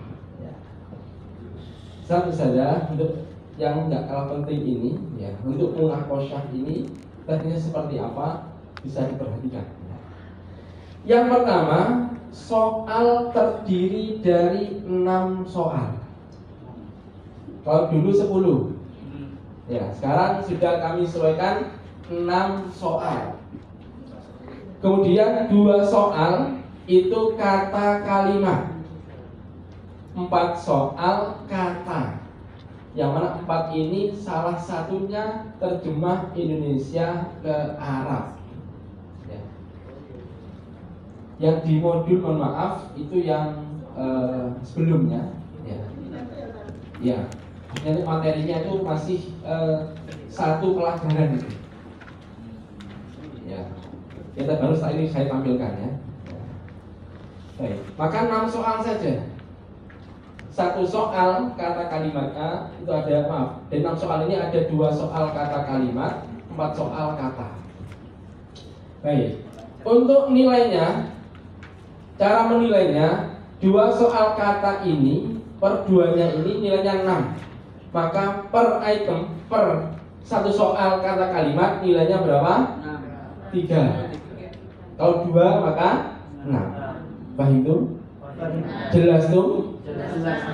[SPEAKER 1] Satu saja untuk yang nggak kalah penting ini, ya, untuk munakosyah ini teknisnya seperti apa bisa diperhatikan. Yang pertama, soal terdiri dari 6 soal. Kalau dulu 10, ya, sekarang sudah kami sesuaikan 6 soal. Kemudian 2 soal itu kata kalimat, 4 soal kata. Yang mana 4 ini salah satunya terjemah Indonesia ke Arab. Ya. Yang di modul mohon maaf itu yang sebelumnya. Ya. Ya. Jadi materinya itu masih 1 pelajaran itu. Ya. Kita baru saat ini saya tampilkan ya. Baik. Maka 6 soal saja. 1 soal kata kalimatnya itu ada, maaf, di 6 soal ini ada 2 soal kata kalimat, 4 soal kata. Baik. Untuk nilainya, cara menilainya, 2 soal kata ini per 2-nya ini nilainya 6. Maka per item, per 1 soal kata kalimat nilainya berapa? 3. Kalau 2 maka 6. Paham itu? Jelas tuh?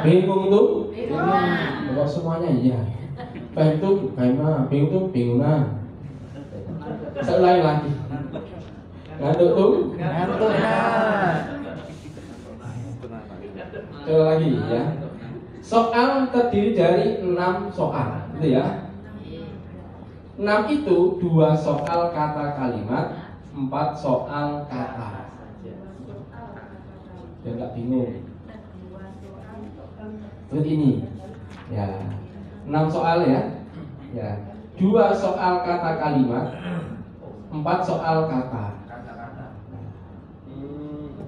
[SPEAKER 1] Bingung tuh? Kalau semuanya iya. Paham tuh? Paham. Bingung tuh? Bingung. Saya ulangi lagi. Ngantuk tuh?
[SPEAKER 4] Ngantuk ya.
[SPEAKER 1] Coba lagi ya. Soal terdiri dari 6 soal, gitu ya. 6 itu 2 soal kata kalimat, 4 soal kata. Biar nggak bingung. Begini, ya 6 soal ya, 2 soal kata kalimat, 4 soal kata.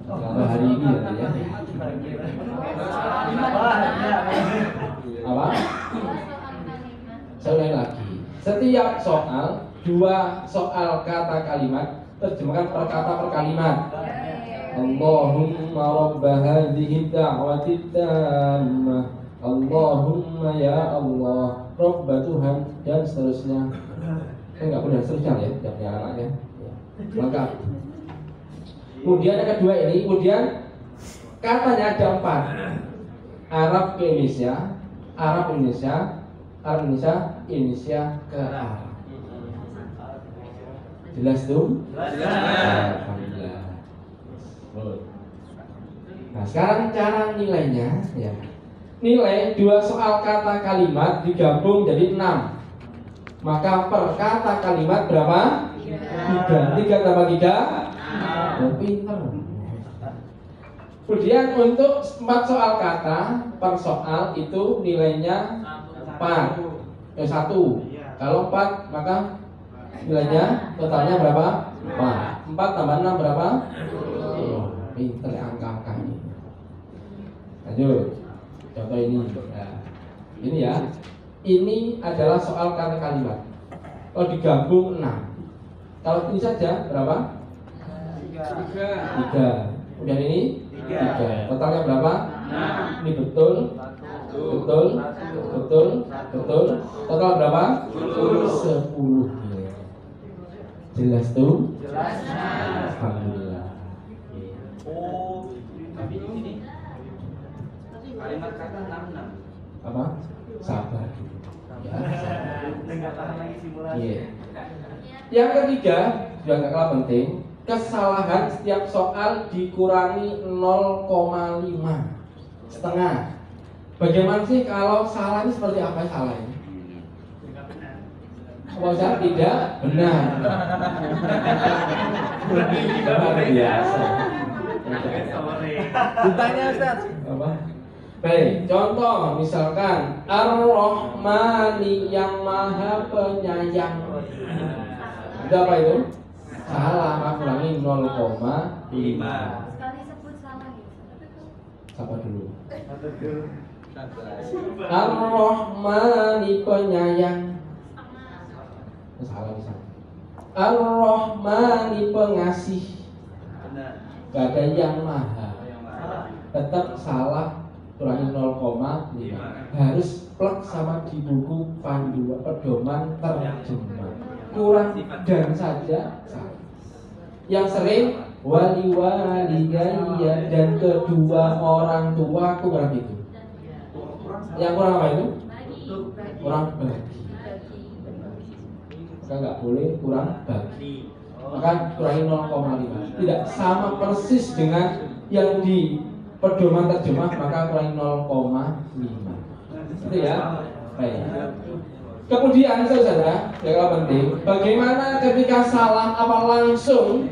[SPEAKER 1] Kalau hari ini ya. Apa? Saya ulangi lagi. Setiap soal 2 soal kata kalimat, terjemahkan per kata per kalimat. Allahumma rabba hadhihi da'wati tammah. Allahumma ya Allah, Rabba Tuhan, dan seterusnya. Saya nggak boleh seterusnya ya, tidak punya anaknya. Lengkap. Kemudian yang kedua ini, kemudian katanya ada 4. Arab ke Indonesia, Arab Indonesia, Arab Indonesia, Indonesia ke Arab. Jelas tuh? Alhamdulillah. Nah sekarang cara nilainya ya. Nilai 2 soal kata kalimat digabung jadi 6. Maka per kata kalimat berapa? 3. 3 tambah 3? Oh, pinter. Kemudian untuk 4 soal kata per soal itu nilainya 4. 1. Kalau 4 maka nilainya totalnya berapa? 4. 4 tambah 6 berapa? Pinter angka-angka ini. Lanjut. Contoh ini. Nah, ini ya. Ini adalah soal kata kalimat. Kalau digabung 6. Kalau ini saja berapa? 3. Kemudian ini 3. Totalnya berapa? 6. Ini betul. Betul. Betul. Betul. Total berapa? 10. Jelas tuh? Jelas. Alhamdulillah.
[SPEAKER 9] Oh, tapi di sini kalimat kata 66.
[SPEAKER 1] Apa? Sabar. Ya,
[SPEAKER 9] Enggak tahan lagi simulasi.
[SPEAKER 1] Iya. Yang ketiga, juga nggak kalah penting, kesalahan setiap soal dikurangi 0,5 setengah. Bagaimana sih kalau salah ini seperti apa salahnya? Kalau saya tidak benar. Luar biasa.
[SPEAKER 4] Ditanya Ustaz.
[SPEAKER 1] Apa? Baik, contoh misalkan Ar-Rahmani yang Maha Penyayang. Itu apa itu? Salah, maka kurangi 0,5.
[SPEAKER 10] Sekali sebut salah gitu.
[SPEAKER 1] Sabar dulu. Ar-Rahmani Penyayang. Salah bisa. Ar-Rahmani Pengasih. Gak ada yang maha. Tetap salah, kurangi 0,5. Harus plek sama di buku panduan pedoman terjemah. Kurang dan saja salah. Yang sering wali walidayya dan kedua orang tuaku kurang itu. Yang kurang apa itu? Kurang bagi. Maka nggak boleh kurang bagi. Maka kurangi 0,5. Tidak sama persis dengan yang di pedoman terjemah, maka kurangi 0,5. Itu ya. Baik. Kemudian saudara, yang penting, bagaimana ketika salah apa langsung?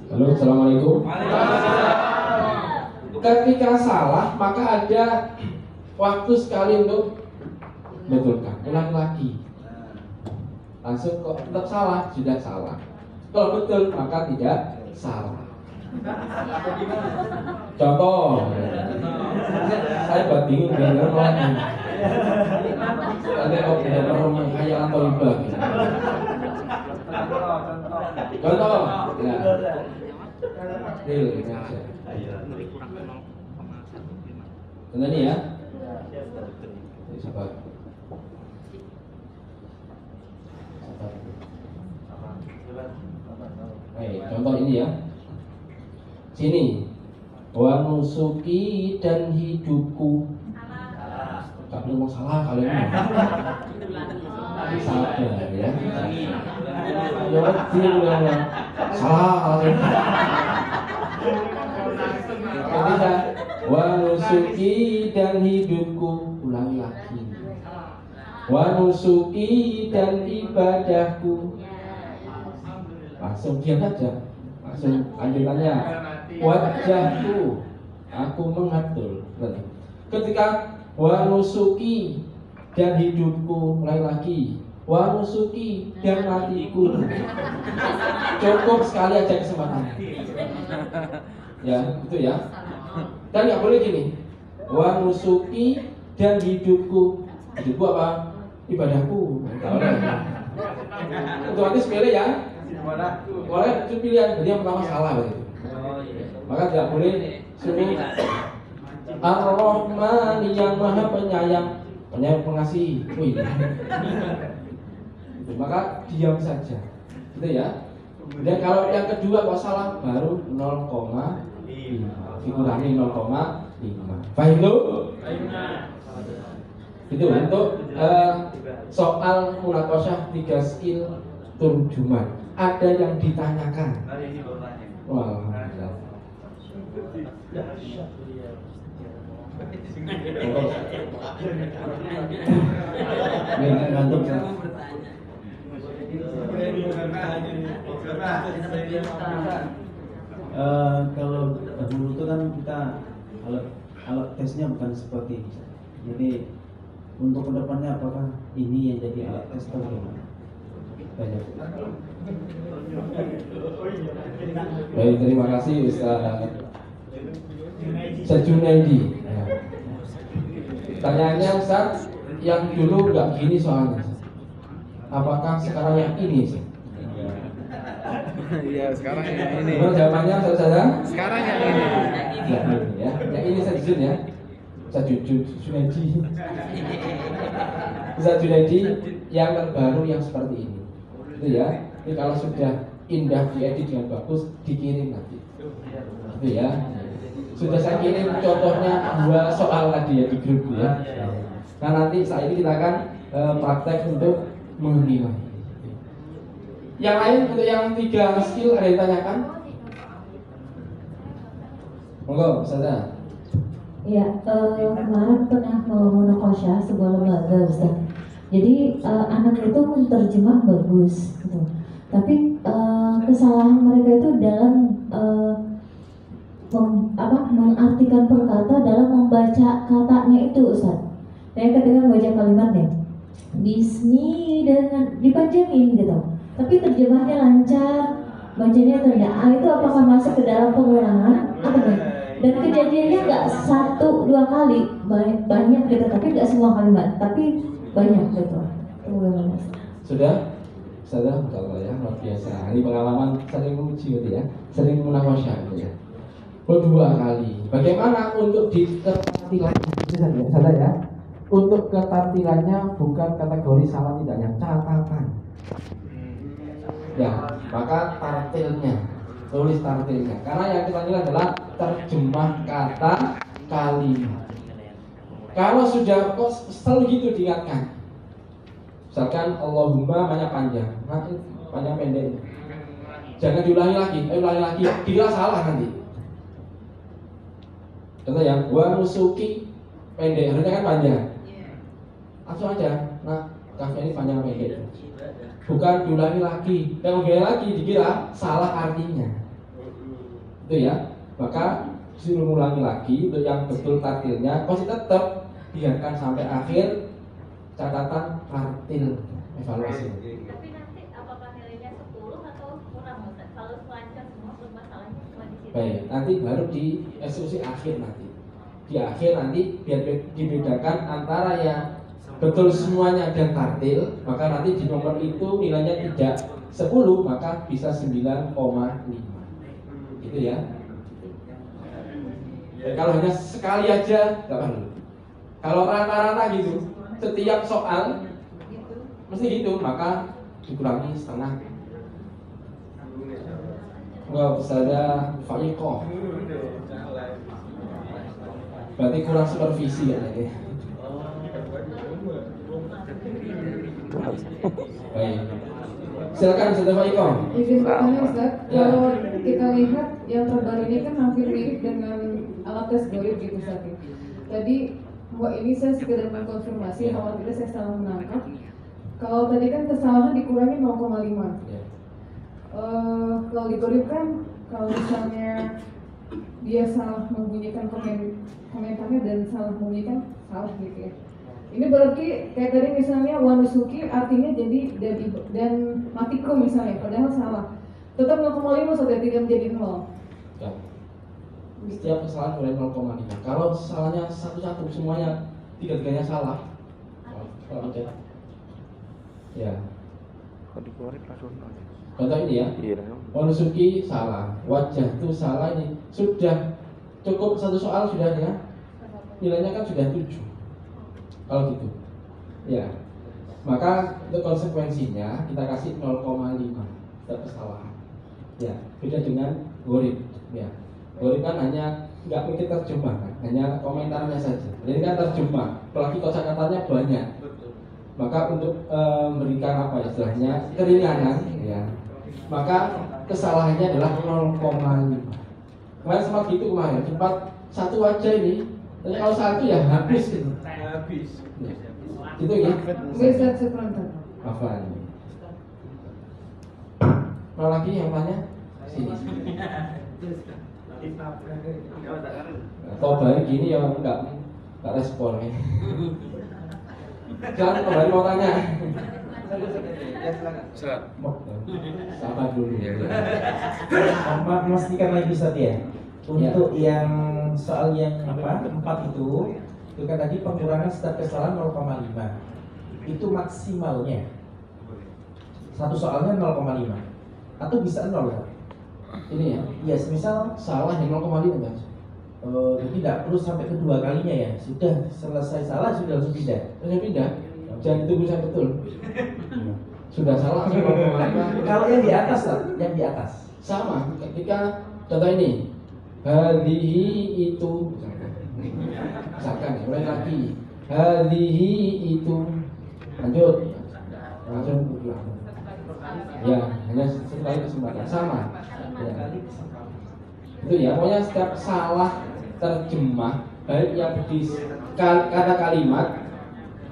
[SPEAKER 1] Halo, assalamualaikum. Ketika salah, maka ada waktu sekali untuk betulkan. Ulang lagi. Langsung kok tetap salah, sudah salah. Kalau betul, maka tidak salah. Contoh, saya buat bingung dengan orang. Ada kok tidak pernah khayalan atau ibah. Contoh, ya. Ini aja. Contoh ini ya. Sabar. Contoh ini ya. Sini. Wa nusuki dan hidupku. Tak ngomong salah kalian. Sabar ya. Ya salah. Ketika wa nusuki dan hidupku, ulangi lagi. Wa nusuki dan ibadahku. Langsung diam saja. Langsung lanjutannya. Wajahku, aku mengatur. Ketika wa nusuki dan hidupku, mulai lagi. Wa nusuki dan matiku. Cukup sekali aja kesempatan. Ya, itu ya. Dan nggak boleh gini. Wa nusuki dan hidupku. Hidupku apa? Ibadahku. Nggak boleh. Otomatis pilih ya. Boleh itu pilihan. Jadi yang pertama salah begitu. Maka tidak boleh suruh Ar-Rahman yang Maha Penyayang, penyayang pengasih. Wih. Maka diam saja. Gitu ya. Dan kalau yang kedua kok salah baru 0,5 dikurangi 0,5. Paham itu? Itu untuk soal munaqasyah 3 skill turjuman. Ada yang ditanyakan? Wah,
[SPEAKER 3] ngantuk ya. Kalau dahulu itu kan kita alat tesnya bukan seperti ini. Jadi untuk kedepannya apakah ini yang jadi alat tes atau bagaimana? Banyak.
[SPEAKER 1] Baik, terima kasih Ustaz Junaidi. Ya. Pertanyaannya Ustaz, yang dulu nggak gini soalnya. Apakah sekarang yang ini sih?
[SPEAKER 2] Iya, sekarang yang ini.
[SPEAKER 1] Gimana jawabannya saudara?
[SPEAKER 2] Sekarang yang ini.
[SPEAKER 1] Yang ini ya. Yang ini saya jujur ya. Ustaz Junaidi. Ustaz Junaidi yang terbaru yang seperti ini. Itu ya. Ini kalau sudah indah diedit dengan bagus dikirim nanti. Itu ya. Sudah saya kirim contohnya 2 soal tadi ya di grup ya. Nah nanti saat ini kita akan praktek untuk menilai. Yang lain untuk yang 3 skill ada yang ditanyakan? Monggo, Ustazah.
[SPEAKER 7] Ya, kemarin pernah munaqasyah sebuah lembaga Ustaz. Jadi anak itu menerjemah bagus gitu. Tapi kesalahan mereka itu dalam mengartikan perkata dalam membaca katanya itu Ustaz. Saya ketika membaca kalimatnya Bismi dengan dipanjangin gitu. Tapi terjemahnya lancar, bacanya tidak. Itu apakah masuk ke dalam pengulangan atau enggak? Dan kejadiannya nggak 1-2 kali, banyak gitu. Tapi nggak semua kalimat, tapi banyak gitu.
[SPEAKER 1] Sudah? Kalau ya, luar biasa. Ini pengalaman sering menguji gitu ya, sering munaqasyah gitu ya. Kedua kali. Bagaimana untuk ketartilannya? Saudara ya, untuk ketartilannya bukan kategori salah tidaknya, catatan. Ya, maka tartilnya, tulis tartilnya. Karena yang kita nilai adalah terjemah kata kalimat. Kalau sudah kok selalu gitu diingatkan. Misalkan Allahumma banyak panjang, nah panjang pendek. Jangan diulangi lagi, dikira salah nanti. Contoh yang wa nusuki pendek, harusnya kan panjang. Langsung aja, nah kafnya ini panjang pendek. Bukan diulangi lagi, yang diulangi lagi dikira salah artinya. Itu ya. Maka disuruh ulangi lagi untuk yang betul tartilnya, pasti tetap biarkan sampai akhir catatan tartil evaluasi.
[SPEAKER 10] Tapi nanti apakah nilainya 10 atau kurang Ustaz? Kalau lancar semua masalahnya cuma di situ.
[SPEAKER 1] Baik, nanti baru di eksekusi akhir nanti. Di akhir nanti biar dibedakan antara yang betul semuanya dan tartil, maka nanti di nomor itu nilainya tidak 10, maka bisa 9,5. Gitu ya. Dan kalau hanya sekali aja nggak perlu. Kalau rata-rata gitu, setiap soal mesti gitu, maka dikurangi setengah. Nggak bisa ada fa'iqoh. Berarti kurang supervisi ya ini. Baik. Silakan Ustaz Faiko.
[SPEAKER 5] Izin bertanya Ustaz, kalau kita lihat yang terbaru ini kan hampir mirip dengan alat tes goib gitu Ustaz. Tadi Mbak ini saya sekedar mengkonfirmasi, kalau tidak saya salah menangkap. Kalau tadi kan kesalahan dikurangi 0,5. Kalau di goib kan kalau misalnya dia salah membunyikan komentarnya dan salah membunyikan salah gitu ya. Ini berarti kayak tadi misalnya wanusuki artinya jadi dan matiku misalnya, padahal salah. Tetap 0,5 saja, tidak menjadi 0.
[SPEAKER 1] Ya. Setiap kesalahan boleh 0,5. Kalau salahnya satu-satu semuanya tiga-tiganya salah. Kalau ada. Ya. Contoh ini ya. Wanusuki salah, wajah itu salah ini. Sudah cukup satu soal sudah ya. Nilainya kan sudah 7. Kalau gitu, ya, maka untuk konsekuensinya kita kasih 0,5 setiap kesalahan. Ya, beda dengan gorib. Ya, gorib kan hanya nggak mikir terjemah kan, hanya komentarnya saja. Jadi kan terjemah, apalagi kosakatanya banyak. Maka untuk memberikan apa istilahnya keringanan, ya, maka kesalahannya adalah 0,5. Kemarin sempat gitu kemarin, sempat satu aja ini. Tapi kalau satu ya habis gitu. Habis. Gitu ya.
[SPEAKER 5] Bisa seperempat.
[SPEAKER 1] Apa ini? Mau lagi yang tanya? Sini. Kalau balik gini ya enggak respon ya. Jangan kembali mau tanya. Sabar dulu.
[SPEAKER 3] Memastikan lagi Ustaz ya. Untuk yang soal yang 4 itu kan tadi pengurangan setiap kesalahan 0,5. Itu maksimalnya. Satu soalnya 0,5 atau bisa 0 kan?
[SPEAKER 1] Ini ya.
[SPEAKER 3] Iya, misal
[SPEAKER 1] salah yang 0,5 kan?
[SPEAKER 3] Jadi tidak perlu sampai kedua kalinya ya. Sudah selesai salah sudah langsung pindah.
[SPEAKER 1] Langsung pindah. Jangan ditunggu sampai betul. Sudah salah 0,5.
[SPEAKER 3] Kalau yang di atas lah, yang di atas.
[SPEAKER 1] Sama. Ketika contoh ini. Hadihi itu misalkan ya, mulai lagi hadihi itu lanjut langsung pulang ya, hanya sekali kesempatan sama ya. Itu ya, pokoknya setiap salah terjemah baik yang di kata kalimat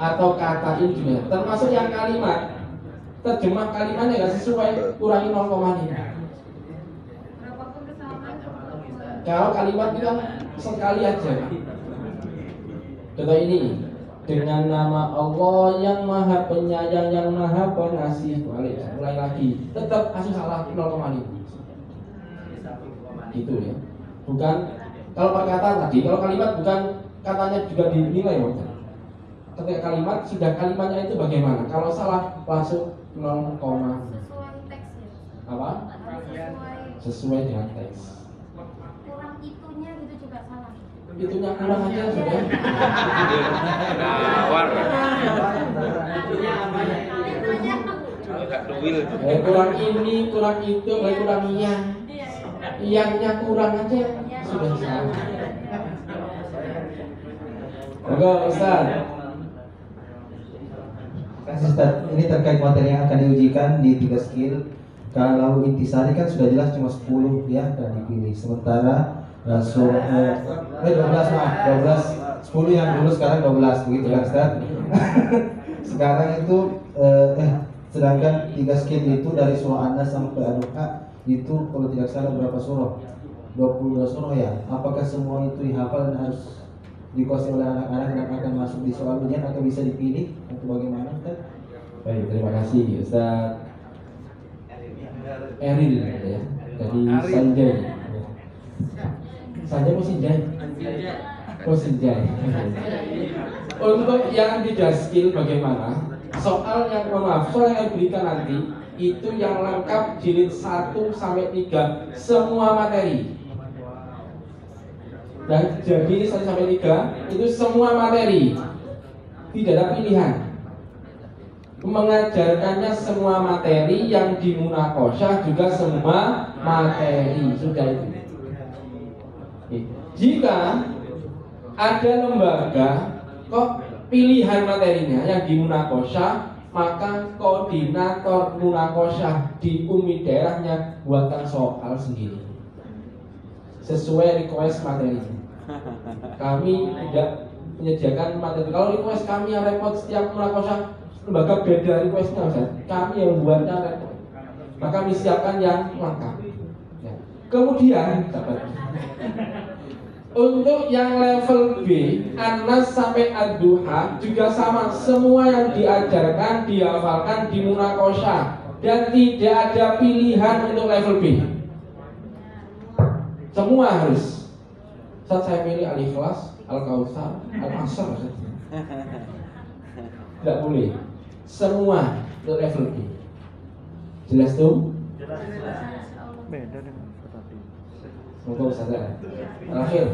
[SPEAKER 1] atau kata ini juga termasuk yang kalimat terjemah kalimatnya nggak sesuai, kurangi 0,5. Kalau kalimat itu kan sekali aja. Contoh ini, dengan nama Allah yang Maha Penyayang, yang Maha Pengasih. Mulai lagi, tetap kasus salah 0,5. Gitu ya. Bukan kalau perkataan tadi, kalau kalimat bukan katanya juga dinilai, bukan. Ketika kalimat sudah kalimatnya itu bagaimana? Kalau salah langsung 0,
[SPEAKER 10] sesuai teks ya.
[SPEAKER 1] apa? Sesuai dengan teks.
[SPEAKER 10] Itunya gitu juga salah.
[SPEAKER 1] Itunya kurang aja sudah. Kurang ini, kurang itu, kurang yang. Iyanya kurang aja sudah salah. Enggak, Ustaz.
[SPEAKER 3] Kasih Ustaz, ini terkait materi yang akan diujikan di 3 skill. Kalau intisari kan sudah jelas cuma 10 ya dan dipilih. Sementara langsung 12 10 yang dulu sekarang 12 begitu kan Ustaz. Sekarang itu sedangkan 3 skill itu dari surah An-Nas sampai Ad-Duha itu kalau tidak salah berapa surah? 22 surah ya. Apakah semua itu dihafal dan harus dikuasai oleh anak-anak dan akan masuk di soal ujian atau bisa dipilih atau bagaimana Ustaz?
[SPEAKER 1] Baik, terima kasih Ustaz Eril ya, dari Sanjay. Sanjay mau Sinjay? Oh Sinjay. Untuk yang tidak skill bagaimana? Soal yang soal yang diberikan nanti itu yang lengkap jilid 1 sampai 3 semua materi. Dan jadi 1 sampai 3 itu semua materi. Tidak ada pilihan. Mengajarkannya semua materi, yang di munakosyah juga semua materi. Sudah itu. Jika ada lembaga kok pilihan materinya yang di munakosyah maka koordinator munakosyah di umi daerahnya buatkan soal sendiri sesuai request materinya. Kami tidak menyediakan materi. Kalau request kami yang repot setiap munakosyah, lembaga beda requestnya Ustaz. Kami yang membuatnya repot. Maka kami siapkan yang lengkap. Ya. Kemudian dapat untuk yang level B, Anas sampai Ad-Duha juga sama. Semua yang diajarkan, dihafalkan di munakosyah dan tidak ada pilihan untuk level B. Semua harus. Saat saya pilih Al-Ikhlas, Al-Kautsar, Al-Asr, tidak boleh. Semua untuk level B. Jelas tuh?
[SPEAKER 2] Beda dengan tadi.
[SPEAKER 1] Monggo Ustazah. Terakhir.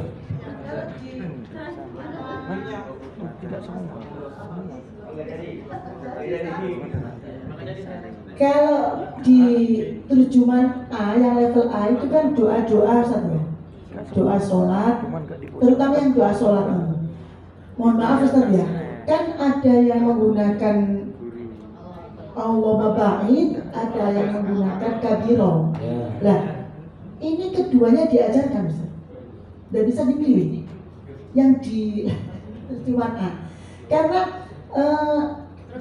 [SPEAKER 2] Tidak semua.
[SPEAKER 6] Kalau di terjemahan A yang level A itu kan doa-doa saja, doa sholat, terutama yang doa sholat ini. Mohon maaf Ustaz ya, kan ada yang menggunakan Allahumma ba'id, ada yang menggunakan kabiro. Lah, ini keduanya diajarkan Ustaz. Tidak bisa dipilih yang di terjemahan A, karena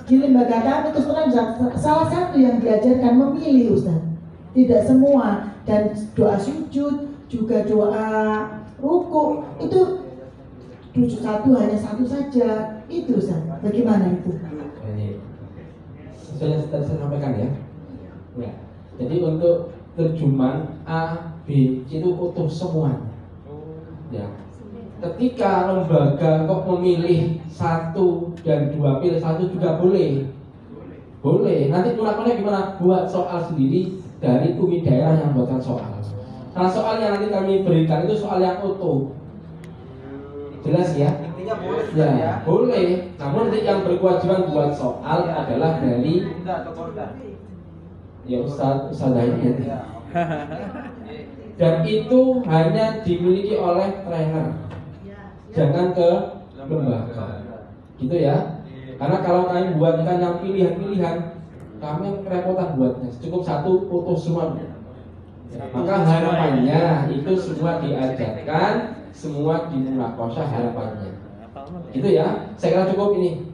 [SPEAKER 6] di lembaga kami terus terang salah satu yang diajarkan memilih Ustaz, tidak semua. Dan doa sujud juga doa ruku itu hanya satu saja itu Ustaz. Bagaimana itu?
[SPEAKER 1] Sesuai yang tadi saya sampaikan ya. Ya. Jadi untuk terjemahan A, B, C itu utuh semuanya. Ya. Ketika lembaga kok memilih 1 dan 2, pilih 1 juga boleh. Boleh. Nanti melakukannya gimana? Buat soal sendiri dari umi daerah yang buatkan soal. Karena soal yang nanti kami berikan itu soal yang utuh. Jelas ya?
[SPEAKER 9] Intinya boleh
[SPEAKER 1] Ya, boleh. Namun nanti yang berkewajiban buat soal adalah dari ya Ustazah ini. Dan itu hanya dimiliki oleh trainer. Jangan ke lembaga, gitu ya. Karena kalau kalian buatkan yang pilihan-pilihan, kami kerepotan buatnya. Cukup 1 putus semua. Maka harapannya itu semua diajarkan, semua di munakosyah harapannya. Gitu ya. Saya kira cukup ini.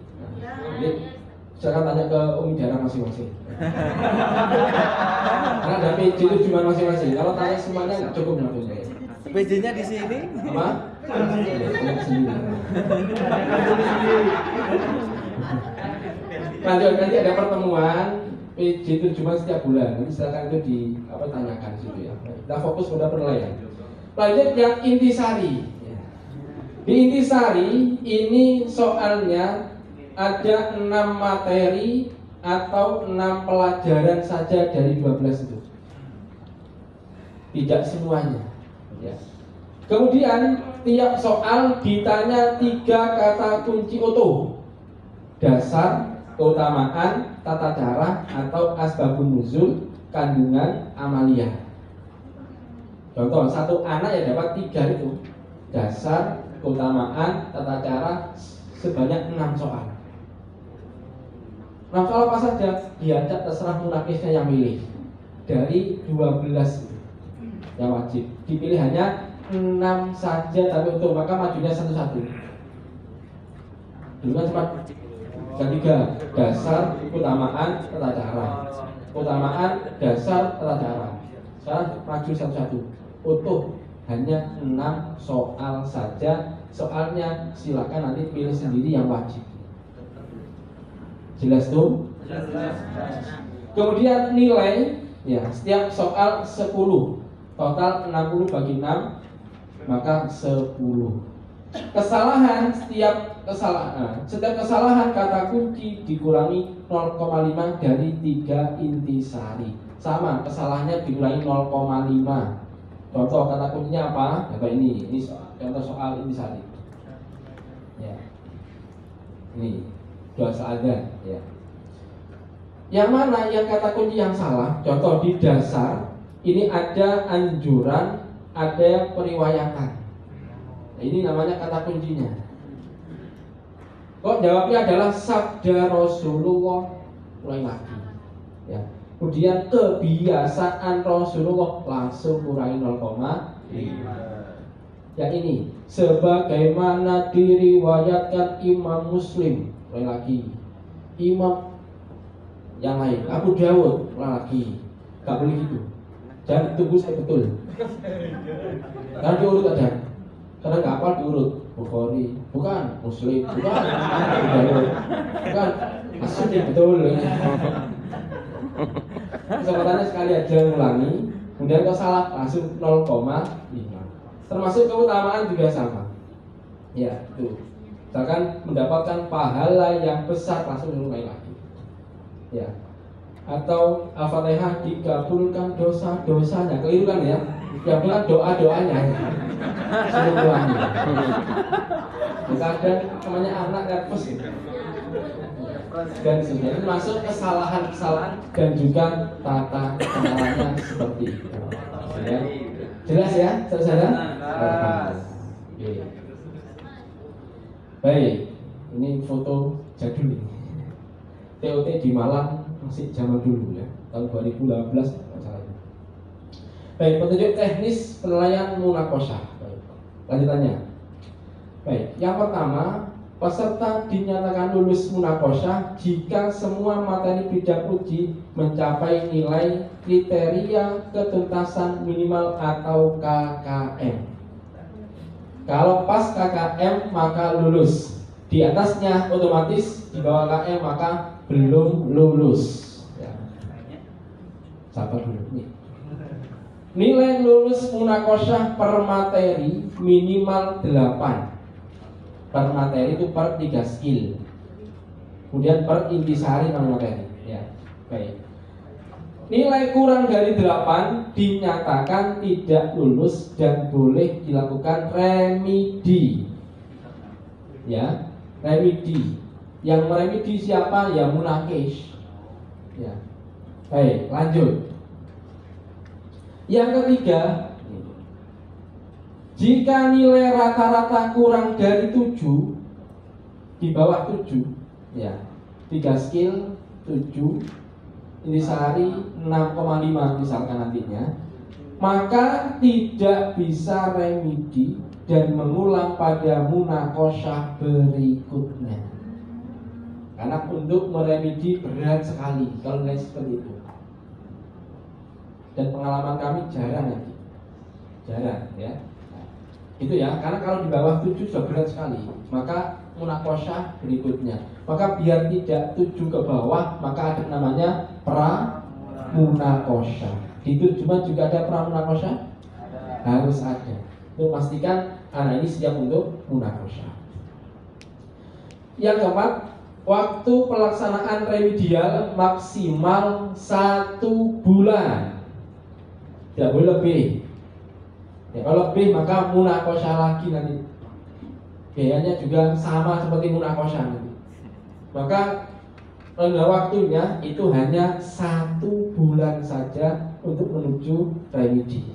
[SPEAKER 1] Jadi silakan tanya ke umi daerah masing-masing. Karena ada PJ itu cuma masing-masing. Kalau tanya semuanya nggak cukup menurut saya.
[SPEAKER 2] PJ-nya di sini.
[SPEAKER 1] Apa? Lanjut, nanti ada pertemuan PJ terjemahan setiap bulan. Nanti silakan itu tanyakan di situ ya. Kita fokus pada penilaian. Lanjut yang intisari. Di intisari ini soalnya ada 6 materi atau 6 pelajaran saja dari 12 itu. Tidak semuanya. Ya. Kemudian tiap soal ditanya 3 kata kunci utuh: dasar, keutamaan, tata cara, atau asbabun nuzul, kandungan, amaliyah. Contoh, satu anak ya dapat 3 itu: dasar, keutamaan, tata cara, sebanyak 6 soal. 6 soal apa saja? Diajak terserah munakisnya yang milih. Dari 12 yang wajib dipilih hanya 6 saja tapi utuh, maka majunya satu-satu. Dulu kan cuma 3: dasar, keutamaan, tata cara. Keutamaan, dasar, tata cara. Sekarang maju satu-satu. Utuh hanya 6 soal saja. Soalnya silakan nanti pilih sendiri yang wajib. Jelas tuh? Kemudian nilai, ya setiap soal 10. Total 60 bagi 6, maka 10. Kesalahan, setiap kesalahan kata kunci dikurangi 0,5 dari 3 intisari. Sama, kesalahannya dikurangi 0,5. Contoh kata kuncinya apa? Contoh ini contoh soal intisari. Ya. Ini dua seadan, ya. Yang mana yang kata kunci yang salah? Contoh di dasar ini ada anjuran, ada periwayatan. Nah, ini namanya kata kuncinya. Kok jawabnya adalah sabda Rasulullah mulai lagi. Ya. Kemudian kebiasaan Rasulullah langsung kurangi 0,5. Yang ini sebagaimana diriwayatkan Imam Muslim, mulai lagi. Imam yang lain, Abu Dawud, mulai lagi. Gak boleh gitu. Jangan tunggu saya betul. Karena diurut aja. Karena gak apa diurut. Bukhari, bukan Muslim, bukan Abu Dawud, bukan Muslim, betul. Kesempatannya sekali aja ulangi. Kemudian kalau salah langsung 0,5. Termasuk keutamaan juga sama. Ya, itu. Misalkan mendapatkan pahala yang besar langsung mulai lagi. Ya. Atau Al-Fatihah dikabulkan dosa-dosanya. Keliru kan ya? Ya bukan doa-doanya. Semuanya. Kadang namanya anak nervous gitu. Dan sebenarnya masuk kesalahan-kesalahan dan juga tata caranya seperti itu. Ya. Jelas ya, saudara? Baik, ini foto jadul ini. TOT di Malang masih zaman dulu ya, tahun 2018 masalahnya. Baik, petunjuk teknis penilaian munakosah. Baik, lanjutannya. Baik, yang pertama, peserta dinyatakan lulus munakosah jika semua materi bidang uji mencapai nilai kriteria ketuntasan minimal atau KKM. Kalau pas KKM maka lulus. Di atasnya otomatis, di bawah KKM maka belum lulus. Ya. Sabar dulu nih. Nilai lulus munakosah per materi minimal 8. Per materi itu per 3 skill. Kemudian per intisari non materi. Ya, baik. Nilai kurang dari 8 dinyatakan tidak lulus dan boleh dilakukan remedi. Ya, remedi. Yang meremedi siapa? Ya munakis. Ya. Baik, lanjut. Yang ketiga, jika nilai rata-rata kurang dari 7, di bawah 7, ya, 3 skill 7, intisari 6,5 misalkan nantinya, maka tidak bisa remedi dan mengulang pada munakosah berikutnya. Karena untuk meremedi berat sekali kalau nilai seperti itu. Dan pengalaman kami jarang ya, jarang ya. Itu ya, karena kalau di bawah 7 sudah berat sekali. Maka munakosah berikutnya. Maka biar tidak 7 ke bawah, maka ada namanya pramunakosah. Di tujuan juga ada pramunakosah? Harus ada. Untuk memastikan anak ini siap untuk munakosah. Yang keempat, waktu pelaksanaan remedial maksimal 1 bulan. Tidak boleh lebih. Ya, kalau lebih maka munakosah lagi nanti. Biayanya juga sama seperti munakosah nanti. Maka waktunya itu hanya 1 bulan saja untuk menuju remedi.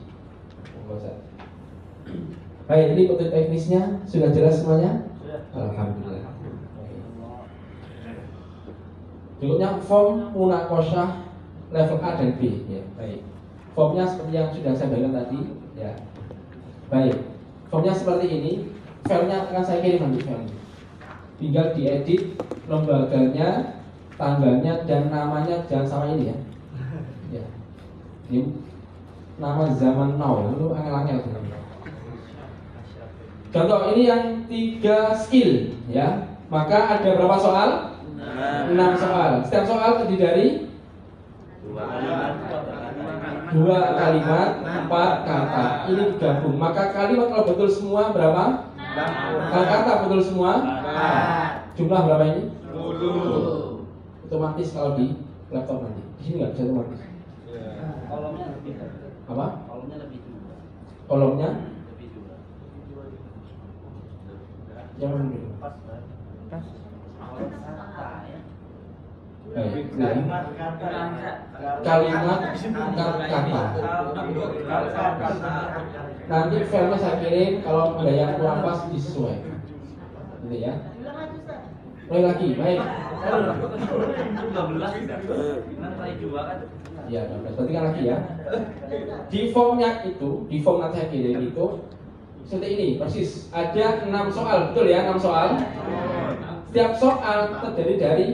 [SPEAKER 1] Baik, ini petunjuk teknisnya sudah jelas semuanya? Alhamdulillah. Berikutnya form munakosah level A dan B. Ya, baik. Formnya seperti yang sudah saya bagikan tadi. Ya. Baik, formnya seperti ini. Filenya akan saya kirim nanti filenya. Tinggal diedit lembaganya, tanggalnya dan namanya jangan sama ini ya. Ya. Ini nama zaman now, lu angel-angel. Contoh ini yang 3 skill ya. Maka ada berapa soal? 6 soal. Setiap soal terdiri dari 2 kalimat, 4 kata. Ini digabung. Maka kalimat kalau betul semua berapa? Kalau kata betul semua? Jumlah berapa ini? 10. Otomatis kalau di laptop nanti. Di sini nggak bisa otomatis.
[SPEAKER 9] Kolomnya lebih.
[SPEAKER 1] Apa?
[SPEAKER 9] Kolomnya lebih dulu.
[SPEAKER 1] Kolomnya?
[SPEAKER 9] Lebih dulu.
[SPEAKER 1] Jangan dulu.
[SPEAKER 9] Pas. Kolom kata ya.
[SPEAKER 1] Baik.
[SPEAKER 9] Kalimat kata.
[SPEAKER 1] Nanti filenya saya kirim. Kalau ada yang kurang pas disesuaikan. Gitu ya. Mulai lagi, baik.
[SPEAKER 9] 12 tidak. Nanti kali 2 kan.
[SPEAKER 1] Ya, 12. Berarti kan lagi ya. Di formnya itu, di form nasihat kirim itu seperti ini, persis. Ada 6 soal, betul ya? 6 soal. Setiap soal terdiri dari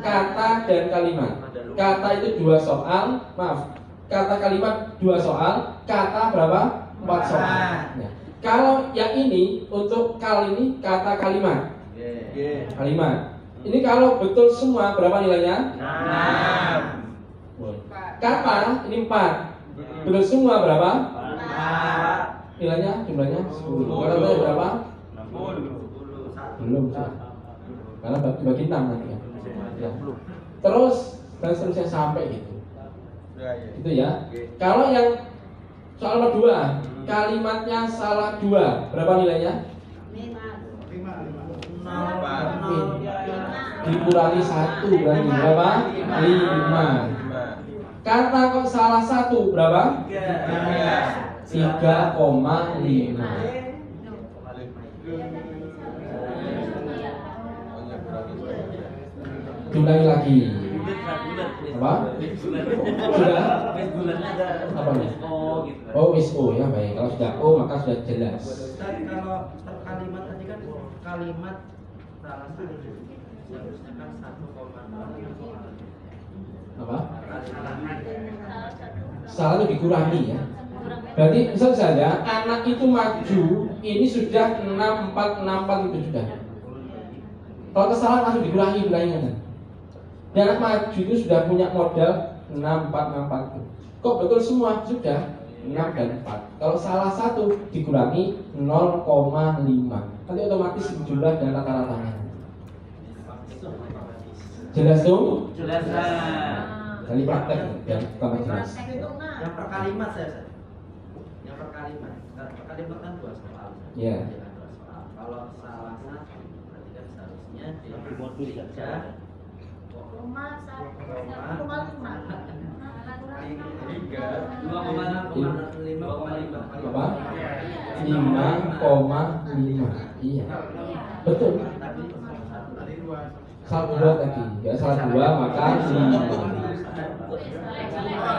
[SPEAKER 1] kata dan kalimat. Kata itu 2 soal, maaf. Kata kalimat 2 soal, kata berapa? 4 soal. Ya. Kalau yang ini untuk kali ini kata kalimat. Kalimat. Ini kalau betul semua berapa nilainya? 6. Kata ini 4. Betul semua berapa? 4. Nilainya jumlahnya 10. Kalau tadi berapa? 60. Belum. Karena bagi 6 nanti ya. Ya. Terus dan seterusnya sampai gitu. Itu ya. Kalau yang soal nomor 2, kalimatnya salah 2, berapa nilainya? 5. Dikurangi 1 berarti berapa? 5. Kata kok salah 1 berapa? 3,5. Diulangi lagi. Apa? Sudah? Apa nih? Oh, wis O ya, baik. Kalau sudah O maka sudah jelas.
[SPEAKER 9] Kalau kalimat tadi kan kalimat salah satu seharusnya kan 1,6.
[SPEAKER 1] Apa? Salah itu dikurangi ya. Berarti misal saja anak itu maju, ini sudah 6464 itu sudah. Kalau kesalahan langsung dikurangi kan. Dan anak maju itu sudah punya modal 6464 itu. Kok betul semua? Sudah 6 dan 4. Kalau salah 1 dikurangi 0,5. Nanti otomatis jumlah dan rata-ratanya. Jelas tuh?
[SPEAKER 9] Jelas.
[SPEAKER 1] Kali praktek yang tambah jelas.
[SPEAKER 9] Yang per kalimat saya. Yang per kalimat. Per kalimat kan 2 soal.
[SPEAKER 1] Iya.
[SPEAKER 9] Kalau salah 1 berarti kan seharusnya di modul saja.
[SPEAKER 1] Apa? 5,5. Iya. Betul. Salah 2 tadi. Ya salah 2 maka 5.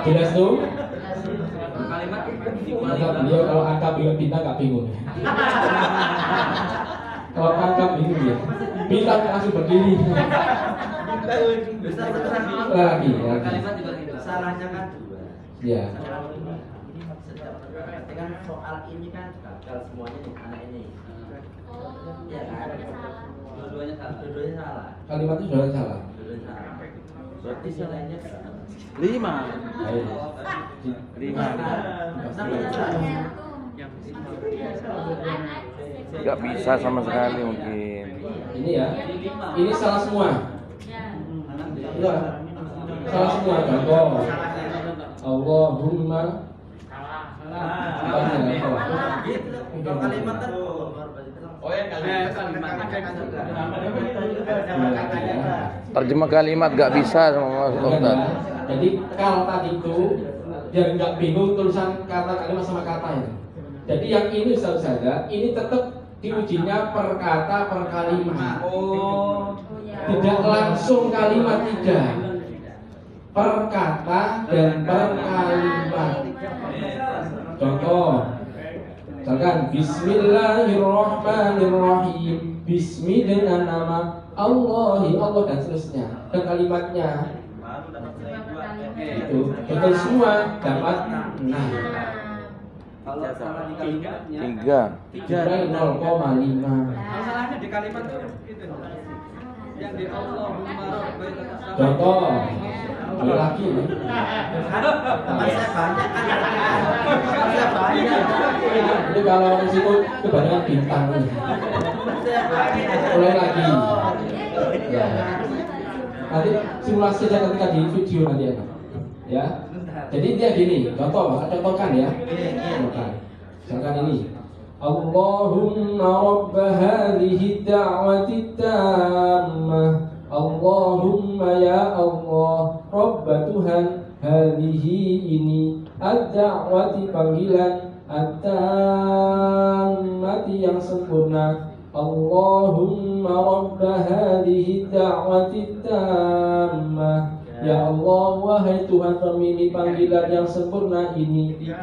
[SPEAKER 1] Jelas tuh? Kata beliau kalau angka bingung bintang gak bingung. Kalau angka bingung ya bintang langsung berdiri. Lagi.
[SPEAKER 9] Kalimat juga gitu. Salahnya kan 2.
[SPEAKER 1] Iya.
[SPEAKER 9] Kan soal ini kan gagal semuanya nih anak ini. Iya kan? Dua-duanya salah.
[SPEAKER 1] Kalimat itu sudah salah.
[SPEAKER 9] Berarti nilainya
[SPEAKER 2] 5.
[SPEAKER 1] Baik.
[SPEAKER 2] 5. Gak bisa sama sekali mungkin.
[SPEAKER 1] Ini ya. Ini salah semua. Iya. Salah semua contoh. Allahumma
[SPEAKER 9] Kalau kalimat kan
[SPEAKER 2] Terjemah kalimat gak bisa sama Mas Ustaz.
[SPEAKER 1] Jadi kalau tadi itu biar nggak bingung tulisan kata kalimat sama kata itu. Jadi yang ini saja, ini tetap diujinya per kata per kalimat. Tidak langsung kalimat tidak. Per kata dan per kalimat. Contoh, misalkan Bismillahirrahmanirrahim. Bismi dengan nama Allah dan seterusnya. Dan kalimatnya itu betul semua dapat 6.
[SPEAKER 9] kalau salah di kalimatnya
[SPEAKER 1] 3 0,5.
[SPEAKER 9] masalahnya di kalimat itu yang di Allahumma rabbana.
[SPEAKER 1] Contoh lagi nih.
[SPEAKER 9] Masih banyak kan? Masih banyak.
[SPEAKER 1] Itu kalau di situ kebanyakan bintang nih. Mulai lagi. Ya. Nanti simulasi aja ketika di video nanti ya. Ya. Jadi dia gini, contoh, contohkan ya. Contohkan. Misalkan ini. Allahumma rabb hadhihi da'wati tammah. Allahumma ya Allah, Rabb Tuhan hadhihi ini ad-da'wati panggilan at-tammati yang sempurna. Allahumma rabba hadhihi da'wati tammah. Ya Allah, wahai Tuhan pemilik panggilan yang sempurna ini.
[SPEAKER 9] Tiga.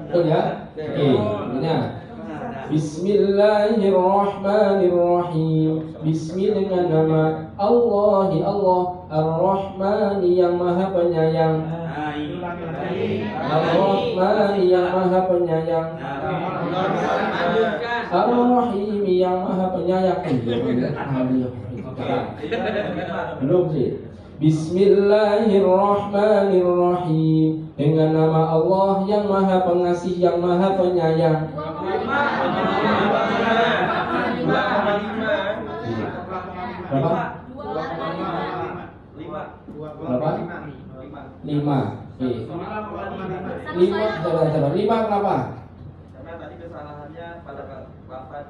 [SPEAKER 1] Betul ya? Oke, nah. Bismillahirrahmanirrahim. Bismi dengan nama Allah, Ar-Rahman yang Maha Penyayang. Ar-Rahman yang Maha Penyayang. Ar-Rahim yang Maha Penyayang. Belum sih. Bismillahirrahmanirrahim. Dengan nama Allah yang Maha Pengasih, yang Maha Penyayang. Berapa? 5. Oke. 5 berapa?
[SPEAKER 9] Karena tadi kesalahannya pada lafaz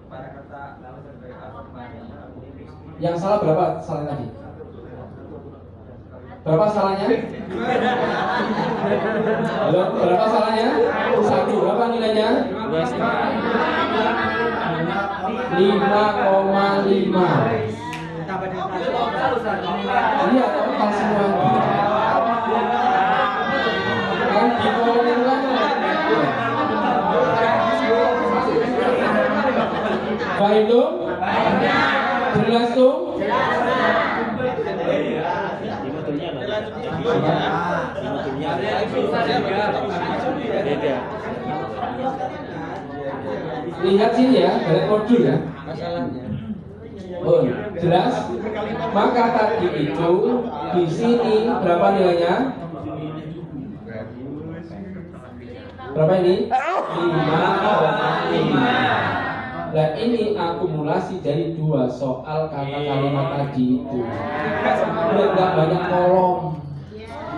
[SPEAKER 9] pada kata
[SPEAKER 1] yang salah berapa salahnya tadi? Berapa salahnya? Halo, berapa salahnya? 1. Berapa nilainya? 5,5. Iya, total semua. Kan dipoling kan? Baik dong? Jelas dong? Lihat sini ya, dari modul ya. Oh, jelas? Maka tadi itu di sini berapa nilainya? Berapa ini? 5,5. Nah ini akumulasi dari 2 soal kata kalimat tadi itu. Udah nggak banyak kolom.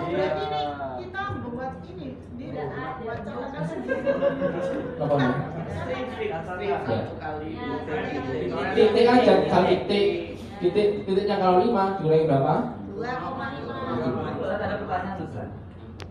[SPEAKER 6] Berarti ini kita buat ini
[SPEAKER 1] Apa nih? Titik aja, titiknya kalau 5 dikurangi berapa?
[SPEAKER 6] 2,5.
[SPEAKER 9] ada pertanyaan Ustaz.